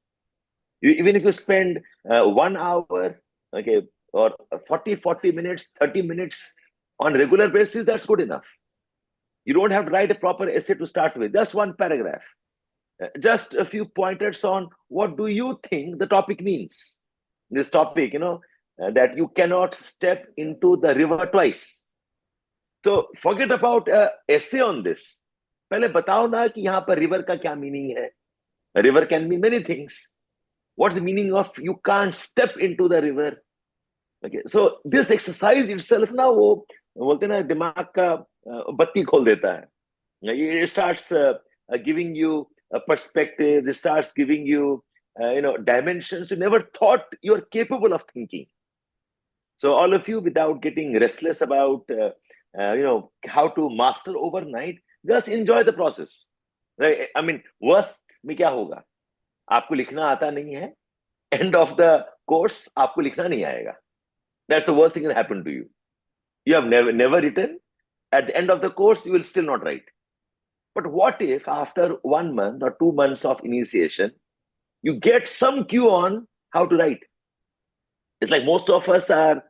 Even if you spend 1 hour, okay, or 40 minutes, 30 minutes on regular basis, that's good enough. You don't have to write a proper essay to start with, just one paragraph. Just a few pointers on what do you think the topic means. This topic, that you cannot step into the river twice. So forget about essay on this. पहले बताओ ना कि यहाँ पर river का क्या meaning है. A river can mean many things. What's the meaning of you can't step into the river? Okay, so this exercise itself ना वो बोलते ना दिमाग का बत्ती खोल देता है. It starts giving you a perspective. It starts giving you dimensions you never thought you're capable of thinking. So all of you, without getting restless about how to master overnight, just enjoy the process. Right? I mean, worst में क्या होगा? आपको लिखना आता नहीं है. End of the course, आपको लिखना नहीं आएगा. That's the worst thing that happened to you. You have never written. At the end of the course, you will still not write. But what if after 1 month or 2 months of initiation, you get some cue on how to write? It's like most of us are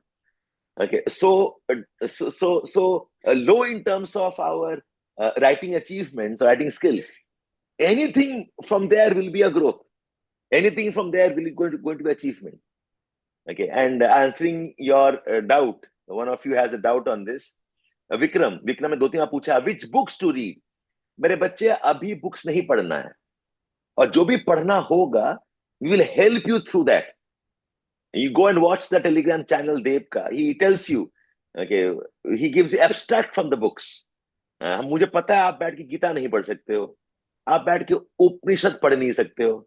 so low in terms of our writing achievements or writing skills. Anything from there will be a growth. Anything from there will going to be achievement. Okay, and answering your doubt, one of you has a doubt on this. Vikram ने 2-3 बार पूछा which books to read. मेरे बच्चे अभी books नहीं पढ़ना है और जो भी पढ़ना होगा we will help you through that. You go and watch the Telegram channel Deb ka. He tells you, okay, he gives you abstract from the books. मुझे पता है आप बैठ के गीता नहीं पढ़ सकते हो, आप बैठ के उपनिषद पढ़ नहीं सकते हो,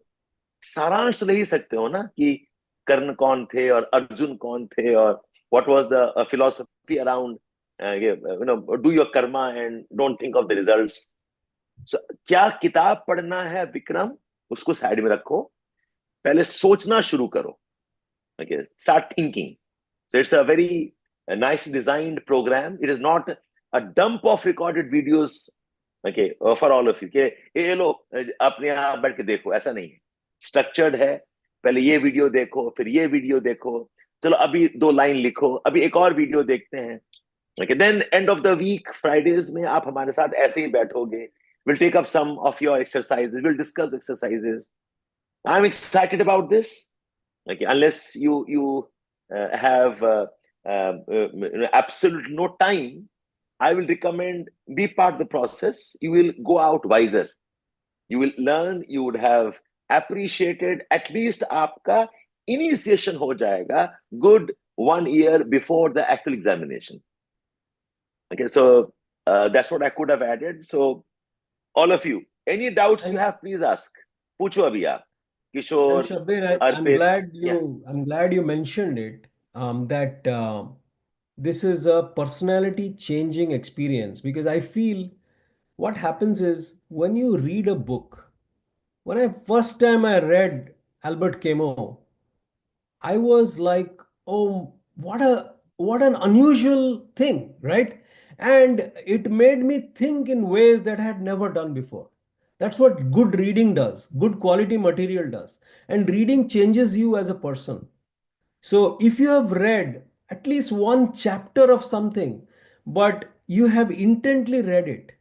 सारांश तो नहीं सकते हो ना कि कर्ण कौन थे और अर्जुन कौन थे और what was the philosophy around do your karma and don't think of the results. So, क्या किताब पढ़ना है विक्रम, उसको साइड में रखो, पहले सोचना शुरू करो. Okay, start thinking. So it's a very nicely designed program. It is not a dump of recorded videos, okay, for all of you. के ये लो अपने आप बैठ के देखो, ऐसा नहीं है. Structured है. पहले ये वीडियो देखो, फिर ये वीडियो देखो. चलो अभी 2 लाइन लिखो, अभी एक और वीडियो देखते हैं. Okay, then end of the week, Fridays में आप हमारे साथ ऐसे ही बैठोगे. We'll take up some of your exercises. We'll discuss exercises. I'm excited about this. Okay, unless you have absolute no time, I will recommend be part of the process. You will go out wiser. You will learn. You would have appreciated at least आपका initiation हो जाएगा good 1 year before the actual examination. Okay, so that's what I could have added. So all of you, any doubts you have, please ask. पूछो अभी आप. Kishore, And Shabbir, I'm glad you mentioned it. That this is a personality changing experience, because I feel what happens is when you read a book. When I first time I read Albert Camus, I was like, oh, what an unusual thing, right? And it made me think in ways that I had never done before. That's what good reading does, good quality material does. And reading changes you as a person. So if you have read at least one chapter of something, but you have intently read it,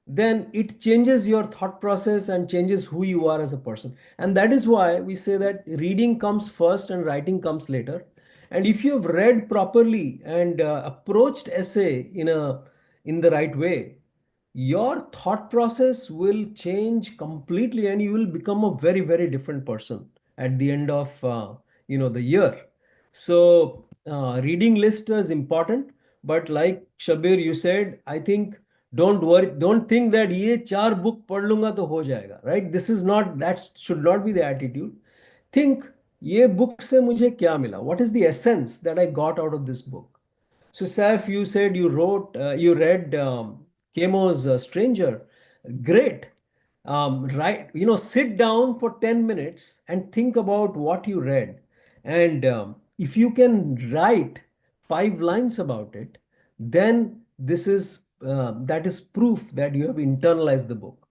then it changes your thought process and changes who you are as a person. And that is why we say that reading comes first and writing comes later. And if you have read properly and approached essay in the right way, your thought process will change completely and you will become a very, very different person at the end of the year. So reading list is important, but like Shabir, you said, I think don't worry, don't think that ये 4 book पढ़ लूंगा तो हो जाएगा, right? This is not, that should not be the attitude. Think, ये book से मुझे क्या मिला? What is the essence that I got out of this book? So Saif, you said you read Camus' Stranger. Great. Right, sit down for 10 minutes and think about what you read. And if you can write 5 lines about it, then that is proof that you have internalized the book.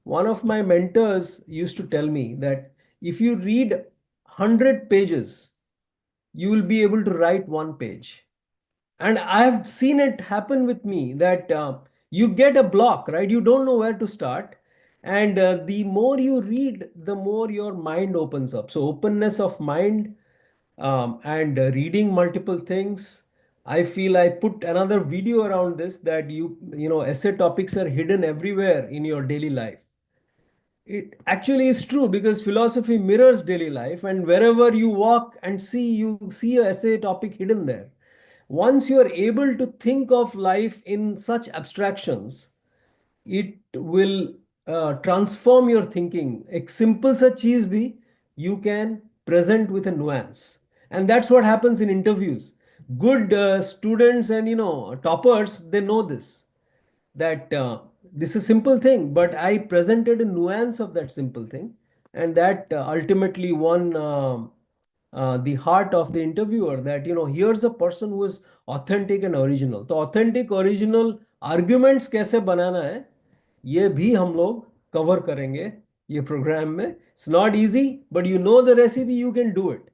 One of my mentors used to tell me that if you read 100 pages, you will be able to write 1 page. And I've seen it happen with me that you get a block, right? You don't know where to start. And the more you read, the more your mind opens up. So openness of mind, and reading multiple things. I feel I put another video around this, that essay topics are hidden everywhere in your daily life. It actually is true, because philosophy mirrors daily life, and wherever you walk and see, you see a essay topic hidden there. Once you are able to think of life in such abstractions, it will transform your thinking. A simple सा चीज भी you can present with a nuance, and that's what happens in interviews. Good students and toppers, they know this, that this is a simple thing, but I presented a nuance of that simple thing, and that ultimately won the heart of the interviewer. That here's a person who is authentic and original. तो authentic original arguments कैसे बनाना है, ये भी हम लोग cover करेंगे ये programme में. It's not easy, but you know the recipe, you can do it.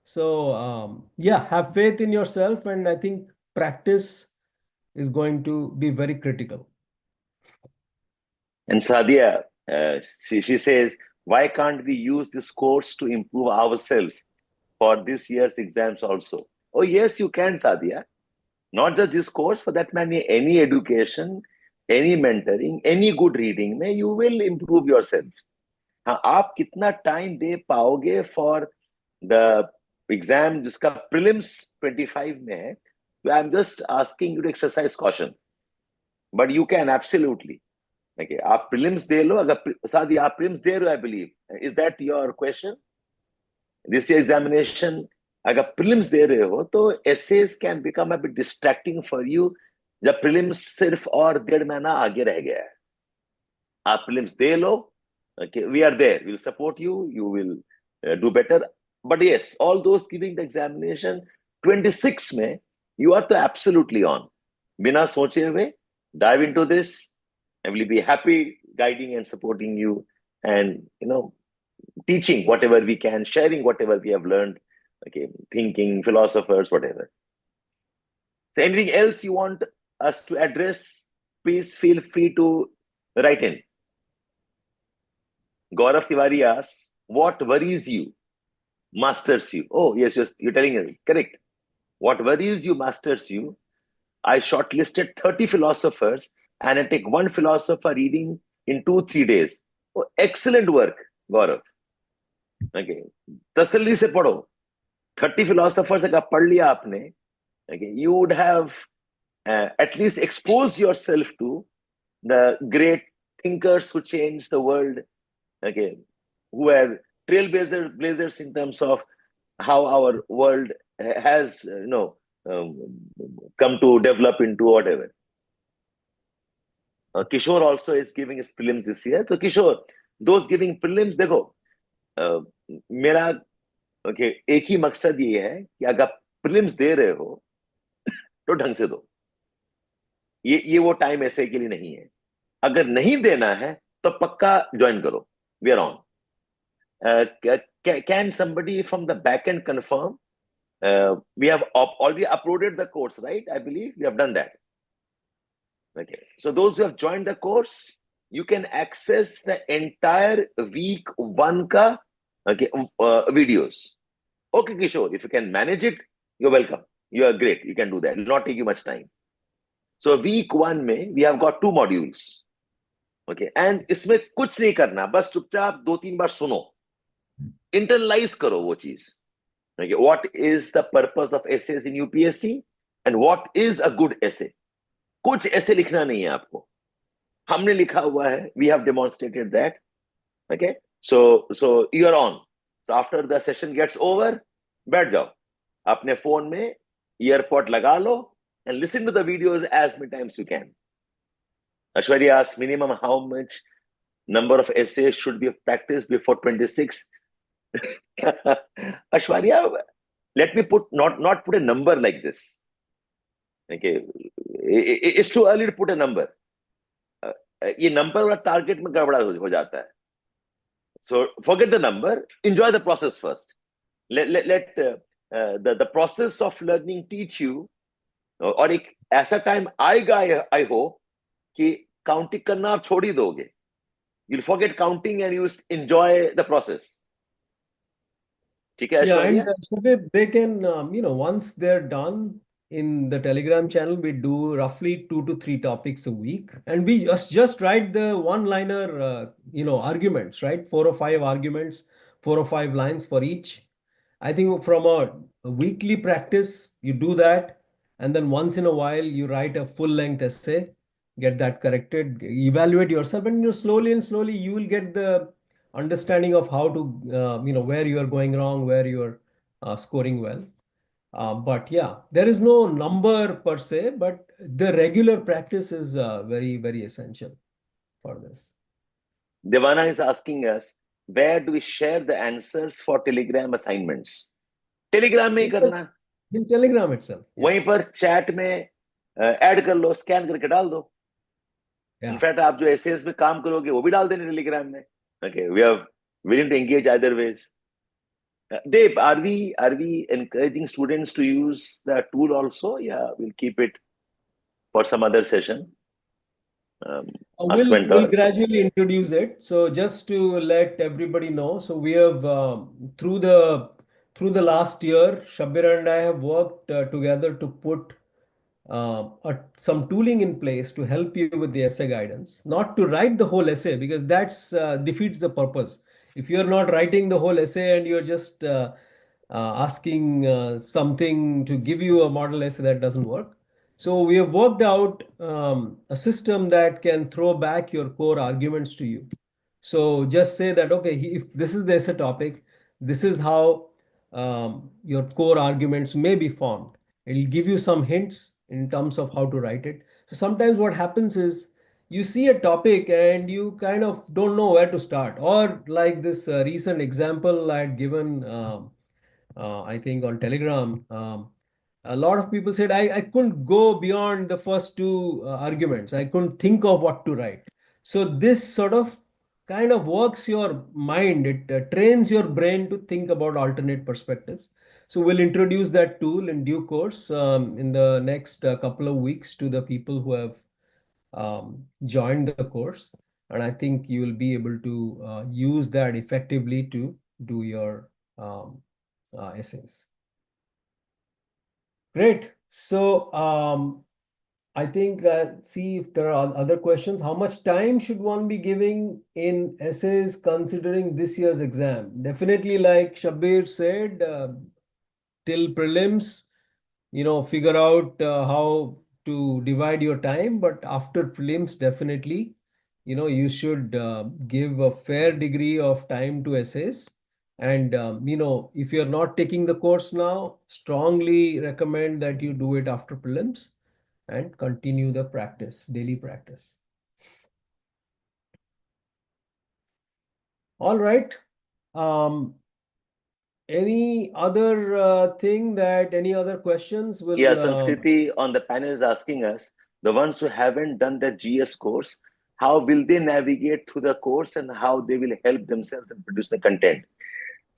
So yeah, have faith in yourself, and I think practice is going to be very critical. And Sadia, she says, why can't we use this course to improve ourselves for this year's exams also? Oh, yes, you can, Sadia. Not just this course, for that matter, any education, any mentoring, any good reading, में you will improve yourself. हाँ, आप कितना time दे पाओगे for the exam जिसका prelims 25 में है, I am just asking you to exercise caution, but you can absolutely. Okay, आप प्रीलिम्स दे लो. अगर साथ ही आप प्रीलिम्स दे रहे हो, I believe, is that your question? This examination, अगर प्रीलिम्स दे रहे हो तो essays can become a bit distracting for you, जब प्रीलिम्स सिर्फ और 1.5 महीना आगे रह गया है. आप प्रीलिम्स दे लो. Okay, we are there, we'll support you, you will do better. But yes, all those giving the examination 26 में, you are to absolutely on. बिना सोचे हुए dive into this, and we'll be happy guiding and supporting you, and teaching whatever we can, sharing whatever we have learned. Okay, thinking philosophers, whatever. So anything else you want us to address, please feel free to write in. Gaurav Tiwari asks, what worries you masters you? Oh, yes, you're telling us. Correct. What worries you masters you. I shortlisted 30 philosophers and I take one philosopher reading in 2-3 days. Oh, excellent work, Gaurav. Okay. तसल्ली से पढ़ो. 30 philosophers अगर पढ़ लिया आपने, okay, you would have at least exposed yourself to the great thinkers who changed the world. Okay, who are trailblazers in terms of how our world has come to develop into whatever. Kishore also is giving his prelims this year. So Kishore, those giving prelims, देखो, मेरा एक ही मकसद ये है कि अगर prelims दे रहे हो तो ढंग से दो. ये वो टाइम ऐसे के लिए नहीं है. अगर नहीं देना है तो पक्का ज्वाइन करो. We are on. Can somebody from the back end confirm? We have already uploaded the course, right? I believe we have done that. Okay. So those who have joined the course, you can access the entire week 1 ka videos. Okay, Kishore, if you can manage it, you're welcome. You are great. You can do that. It will not take you much time. So week 1 में we have got 2 modules. Okay, and इसमें कुछ नहीं करना, बस चुपचाप 2-3 बार सुनो, internalise करो वो चीज. Okay, what is the purpose of essays in UPSC and what is a good essay? कुछ ऐसे लिखना नहीं है आपको, हमने लिखा हुआ है. We have demonstrated that. Okay, so you're on. So after the session gets over, बैठ जाओ, अपने फोन में ईयरपॉड लगा लो and listen to the videos as many times you can. Ashwarya asks, minimum how much number of essays should be practiced before 26. Ashwarya, let me not put a number like this. Okay, it's too early to put a number. ये number वाला target में गड़बड़ा हो जाता है. So forget the number, enjoy the process first. Let the process of learning teach you. और एक ऐसा टाइम आएगा, I hope, कि काउंटिंग करना आप छोड़ ही दोगे. You'll forget counting and you'll enjoy the process. ठीक है Yeah, Aishwarya? and Shabbir, they can, once they're done in the Telegram channel, we do roughly 2 to 3 topics a week, and we just write the one-liner, arguments, right? 4 or 5 arguments, 4 or 5 lines for each. I think from a weekly practice, you do that, and then once in a while, you write a full-length essay, get that corrected, evaluate yourself, and slowly and slowly, you will get the understanding of how to, where you are going wrong, where you are scoring well. But yeah, there is no number per se, but the regular practice is very, very essential for this. Devana is asking us, where do we share the answers for Telegram assignments? Telegram में ही करना. In Telegram itself. वहीं पर chat में add कर लो, scan करके डाल दो. In fact आप जो एसेस में काम करोगे वो भी डाल देना टेलीग्राम में. Okay, we are willing to engage either ways. Deb, are we encouraging students to use the tool also? Yeah, we'll keep it for some other session. We'll gradually introduce it. So just to let everybody know, so we have through the last year, Shabbir and I have worked together to put some tooling in place to help you with the essay guidance. Not to write the whole essay, because that's defeats the purpose. If you're not writing the whole essay and you're just asking something to give you a model essay, that doesn't work. So we have worked out a system that can throw back your core arguments to you. So just say that, okay, if this is the essay topic, this is how your core arguments may be formed. It will give you some hints in terms of how to write it. So sometimes what happens is you see a topic and you kind of don't know where to start. Or like this recent example I had given, I think on Telegram, a lot of people said I couldn't go beyond the first two arguments. I couldn't think of what to write. So this sort of kind of works your mind. It trains your brain to think about alternate perspectives. So we'll introduce that tool in due course in the next couple of weeks to the people who have joined the course. And I think you will be able to use that effectively to do your essays. Great. So I think see if there are other questions. How much time should one be giving in essays considering this year's exam? Definitely, like Shabbir said, till prelims, figure out how to divide your time. But after prelims, definitely, you should give a fair degree of time to essays. And, if you're not taking the course now, strongly recommend that you do it after prelims and continue the practice, daily practice. All right. Any other any other questions? Yeah, Sanskriti on the panel is asking us, the ones who haven't done the GS course, how will they navigate through the course and how they will help themselves and produce the content?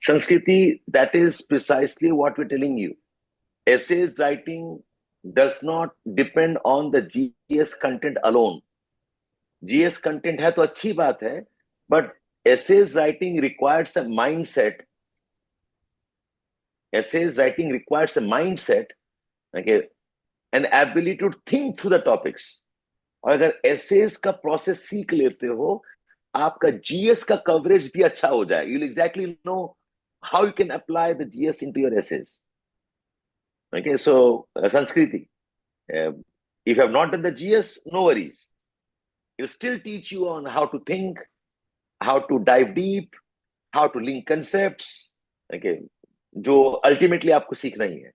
Sanskriti, that is precisely what we're telling you. Essays writing does not depend on the GS content alone. GS content है तो अच्छी बात है, but essays writing requires a mindset. Essays writing requires a mindset, okay, an ability to think through the topics. और अगर essays का process सीख लेते हो, आपका GS का coverage भी अच्छा हो जाए. You'll exactly know how you can apply the GS into your essays. Okay, so Sanskriti, if you have not done the GS, no worries. It'll still teach you on how to think, how to dive deep, how to link concepts. Okay, जो ultimately आपको सीखना ही है.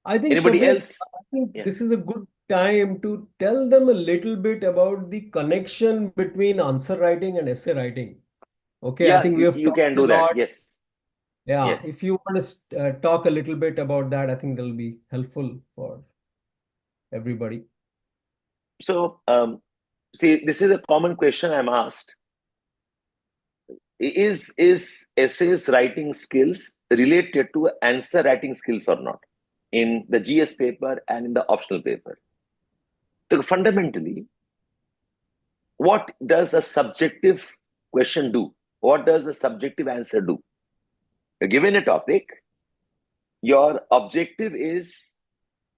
I think Anybody Shabbir, else? I think this is a good time to tell them a little bit about the connection between answer writing and essay writing. Okay, I Yeah, think we have you talked can a do that. lot. Yes, Yeah, yes. if you want to talk a little bit about that, I think that'll be helpful for everybody. So, see, this is a common question I'm asked. Is essays writing skills related to answer writing skills or not in the GS paper and in the optional paper? So fundamentally, what does a subjective question do? What does a subjective answer do? Given a topic, your objective is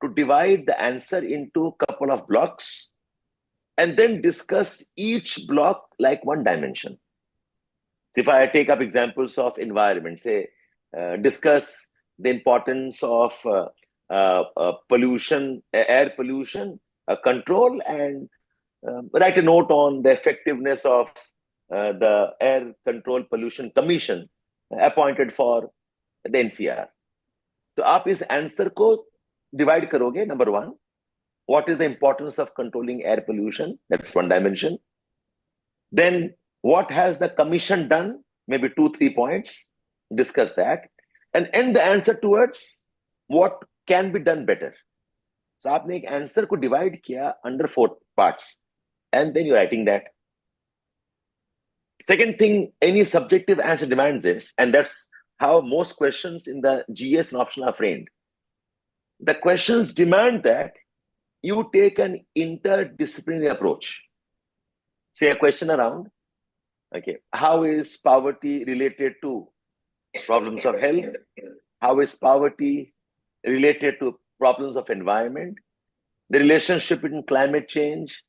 to divide the answer into a couple of blocks and then discuss each block like one dimension. So if I take up examples of environment, say, discuss the importance of pollution, air pollution control, and write a note on the effectiveness of the Air Control Pollution Commission appointed for the NCR. तो आप इस answer को divide करोगे. Number one, what is the importance of controlling air pollution? That's one dimension. Then what has the commission done? Maybe 2-3 points. Discuss that and end the answer towards what can be done better. So आपने एक answer को divide किया under 4 parts and then you're writing that. Second thing, any subjective answer demands is, and that's how most questions in the GS and optional are framed. The questions demand that you take an interdisciplinary approach. Say a question around, okay, how is poverty related to problems of health? How is poverty related to problems of environment? The relationship between climate change,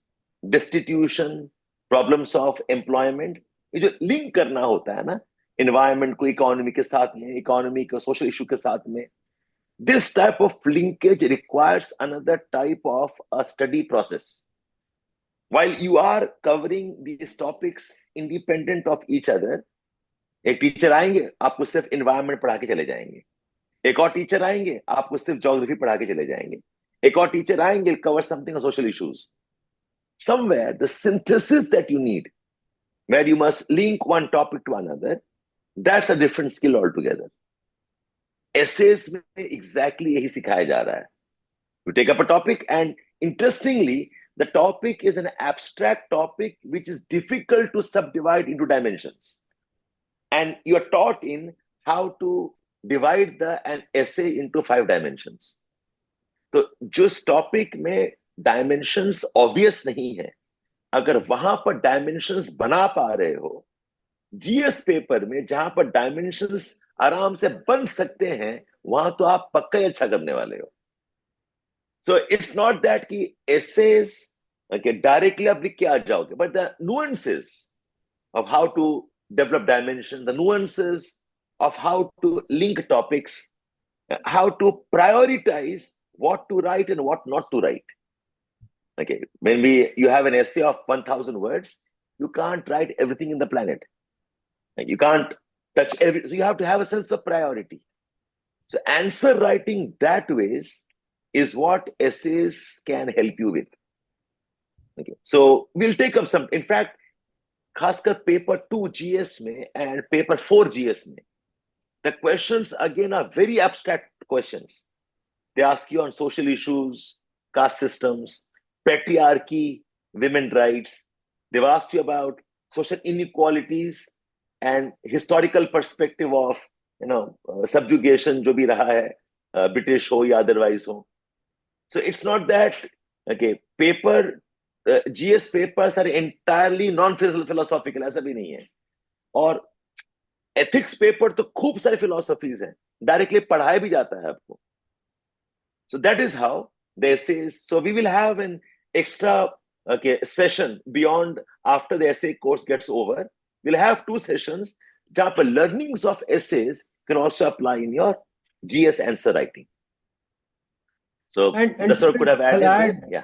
destitution, problems of employment. ये जो link करना होता है ना, environment को economy के साथ में, economy को social issue के साथ में, this type of linkage requires another type of a study process. While you are covering these topics independent of each other, एक टीचर आएंगे आपको सिर्फ environment पढ़ा के चले जाएंगे, एक और टीचर आएंगे आपको सिर्फ geography पढ़ा के चले जाएंगे, एक और टीचर आएंगे cover something on social issues. Somewhere the synthesis that you need, where you must link one topic to another, that's a different skill altogether. Essays में exactly यही सिखाया जा रहा है. You take up a topic and interestingly, the topic is an abstract topic which is difficult to subdivide into dimensions. And you're taught in how to divide an essay into 5 dimensions. तो जिस topic में dimensions obvious नहीं है, अगर वहां पर dimensions बना पा रहे हो, जीएस पेपर में जहां पर डायमेंशंस आराम से बन सकते हैं, वहां तो आप पक्का ही अच्छा करने वाले हो. So it's not that कि essays okay directly आप लिख के आ जाओगे, but the nuances of how to develop dimension, the nuances of how to link topics, how to prioritize what to write and what not to write. Okay, when you have an essay of 1,000 words, you can't write everything in the planet. You can't touch every. So you have to have a sense of priority. So answer writing that ways is what essays can help you with. Okay, so we'll take up some. In fact, खासकर paper 2 GS में and paper 4 GS में, the questions again are very abstract questions. They ask you on social issues, caste systems, patriarchy, women rights. They've asked you about social inequalities and historical perspective of subjugation जो भी रहा है, British हो या otherwise हो. So it's not that okay paper GS papers are entirely non-philosophical, ऐसा भी नहीं है. और ethics paper तो खूब सारे philosophies हैं, directly पढ़ाया भी जाता है आपको. So that is how the essays. So we will have an extra session beyond after the essay course gets over. We'll have 2 sessions. जहाँ पर learnings of essays can also apply in your GS answer writing. So that's what I could have added there. Yeah.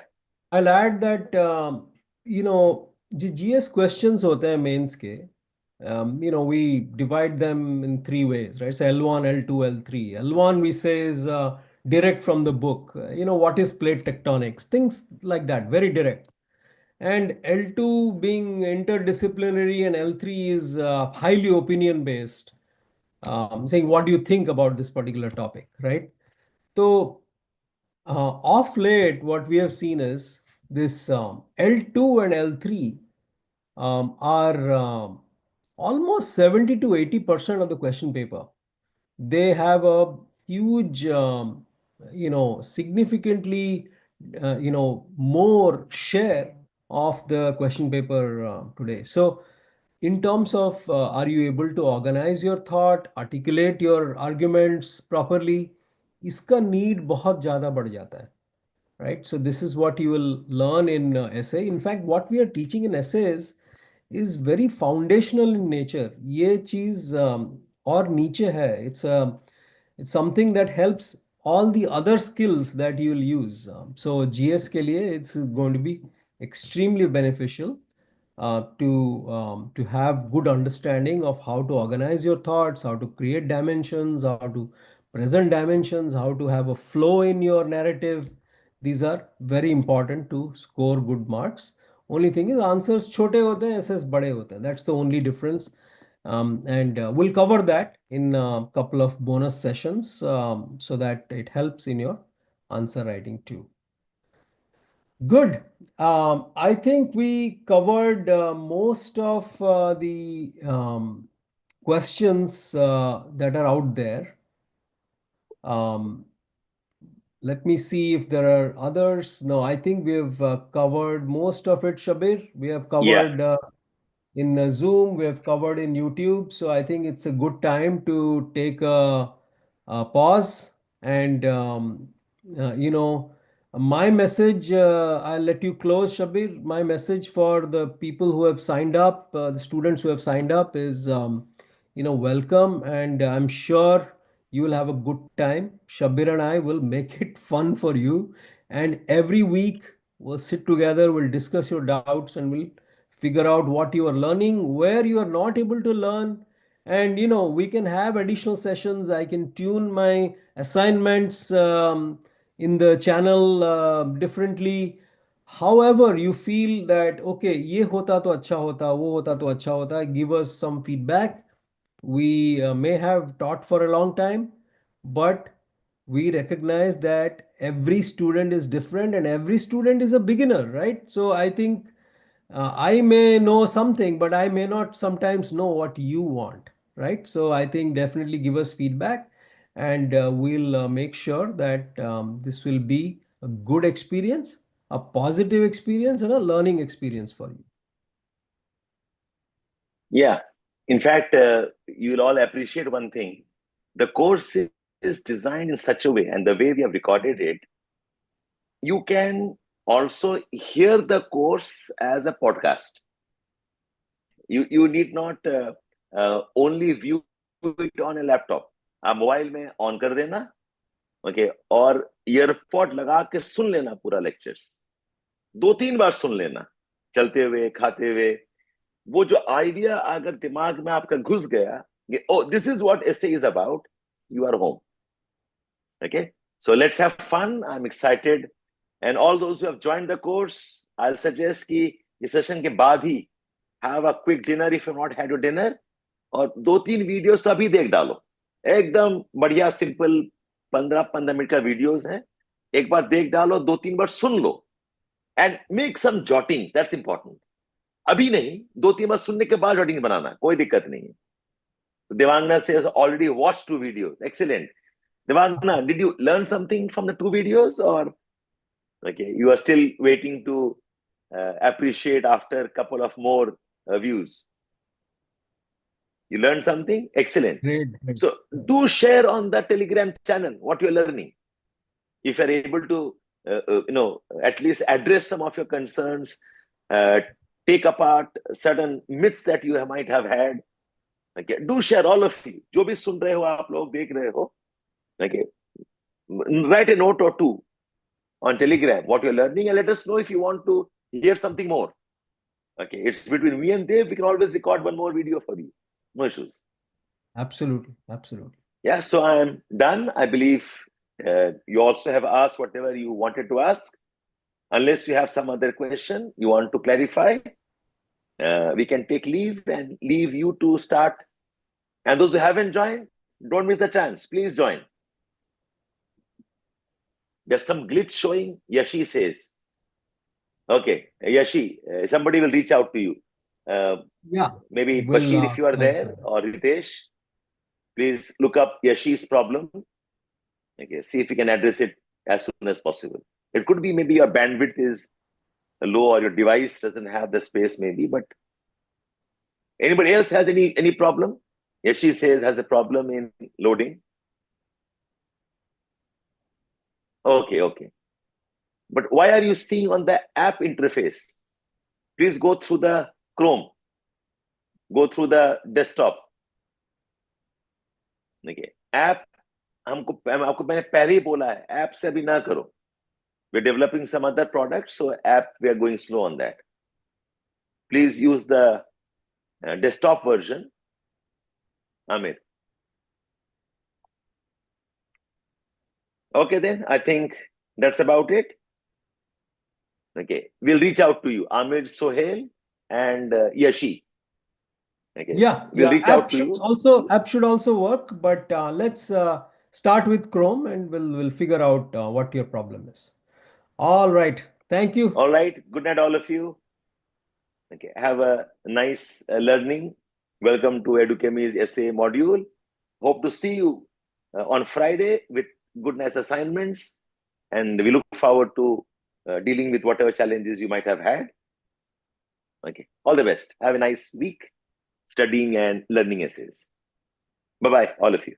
I'll add that the GS questions होते हैं mains के, we divide them in 3 ways, right? So L1, L2, L3. L1 we say is direct from the book. What is plate tectonics? Things like that, very direct. And L2 being interdisciplinary and L3 is highly opinion based, saying, what do you think about this particular topic, right? So, off late, what we have seen is this L2 and L3 are almost 70 to 80% of the question paper. They have a huge, significantly, more share of the question paper today. So, in terms of are you able to organize your thought, articulate your arguments properly, इसका need बहुत ज़्यादा बढ़ जाता है, right? So this is what you will learn in essay. In fact, what we are teaching in essays is very foundational in nature. ये चीज और नीचे है. It's something that helps all the other skills that you'll use. So GS के लिए it's going to be extremely beneficial to have good understanding of how to organize your thoughts, how to create dimensions, how to present dimensions, how to have a flow in your narrative. These are very important to score good marks. Only thing is answers छोटे होते हैं, essays बड़े होते हैं. That's the only difference. And we'll cover that in a couple of bonus sessions so that it helps in your answer writing too. Good. I think we covered most of the questions that are out there. Let me see if there are others. No, I think we have covered most of it, Shabir. We have Yeah. covered in Zoom, we have covered in YouTube. So I think it's a good time to take a pause and, my message, I'll let you close, Shabir. My message for the people who have signed up, the students who have signed up is, welcome. And I'm sure you will have a good time. Shabir and I will make it fun for you. And every week we'll sit together, we'll discuss your doubts, and we'll figure out what you are learning, where you are not able to learn. And we can have additional sessions. I can tune my assignments in the channel differently. However you feel that, okay, ye hota to acha hota, wo hota to acha hota, give us some feedback. We may have taught for a long time, but we recognize that every student is different and every student is a beginner, right? So I think I may know something, but I may not sometimes know what you want, right? So I think definitely give us feedback, and we'll make sure that this will be a good experience, a positive experience, and a learning experience for you. Yeah. In fact, you'll all appreciate one thing. The course is designed in such a way, and the way we have recorded it, you can also hear the course as a podcast. You need not only view it on a laptop. आप mobile में on कर देना, okay, और earpod लगा के सुन लेना पूरा lectures. 2-3 बार सुन लेना, चलते हुए, खाते हुए. वो जो आइडिया अगर दिमाग में आपका घुस गया, oh, this is what essay is about, you are home. Okay, so let's have fun. I'm excited. And all those who have joined the course, I'll suggest कि इस सेशन के बाद ही have a quick dinner if you've not had your dinner, और 2-3 videos तो अभी देख डालो. एकदम बढ़िया सिंपल 15 मिनट का वीडियोस है. एक बार देख डालो, 2-3 बार सुन लो, and make some jotting. That's important. अभी नहीं, 2-3 बार सुनने के बाद जॉटिंग बनाना, कोई दिक्कत नहीं है. Devangna says already watched 2 videos. Excellent. Devangna, did you learn something from the 2 videos, or okay, you are still waiting to appreciate after a couple of more views? You learned something? Excellent. Great. So do share on the Telegram channel what you're learning. If you're able to, at least address some of your concerns, take apart certain myths that you might have had. Okay, do share, all of you. जो भी सुन रहे हो, आप लोग देख रहे हो, okay, write a note or 2 on Telegram what you're learning, and let us know if you want to hear something more. Okay, it's between me and Dave. We can always record one more video for you. No issues. Absolutely. Absolutely. Yeah, so I am done. I believe You also have asked whatever you wanted to ask. Unless you have some other question you want to clarify, we can take leave and leave you to start. And those who haven't joined, don't miss the chance. Please join. There's some glitch showing, Yashi says. Okay, Yashi, somebody will reach out to you. Yeah, Maybe we'll Bashir, if you are try there, to. or Ritesh, please look up Yashi's problem. Okay, see if you can address it as soon as possible. It could be maybe your bandwidth is low or your device doesn't have the space, maybe. But anybody else has any problem? Yashi says has a problem in loading. Okay. But why are you seeing on the app interface? Please go through the Chrome. Go through the desktop. Okay. App, आपको मैंने पहले ही बोला है, app से अभी ना करो. We're developing some other products, so app we are going slow on that. Please use the desktop version. Amir. Okay, then I think that's about it. Okay, we'll reach out to you, Amir, Sohail, and Yashi. Okay, we'll reach out to you. App should also work, but let's start with Chrome and we'll figure out what your problem is. All right. Thank you. All right. Good night, all of you. Okay. Have a nice learning. Welcome to Edukemy's essay module. Hope to see you on Friday with good, nice assignments. And we look forward to dealing with whatever challenges you might have had. Okay. All the best. Have a nice week studying and learning essays. Bye-bye, all of you.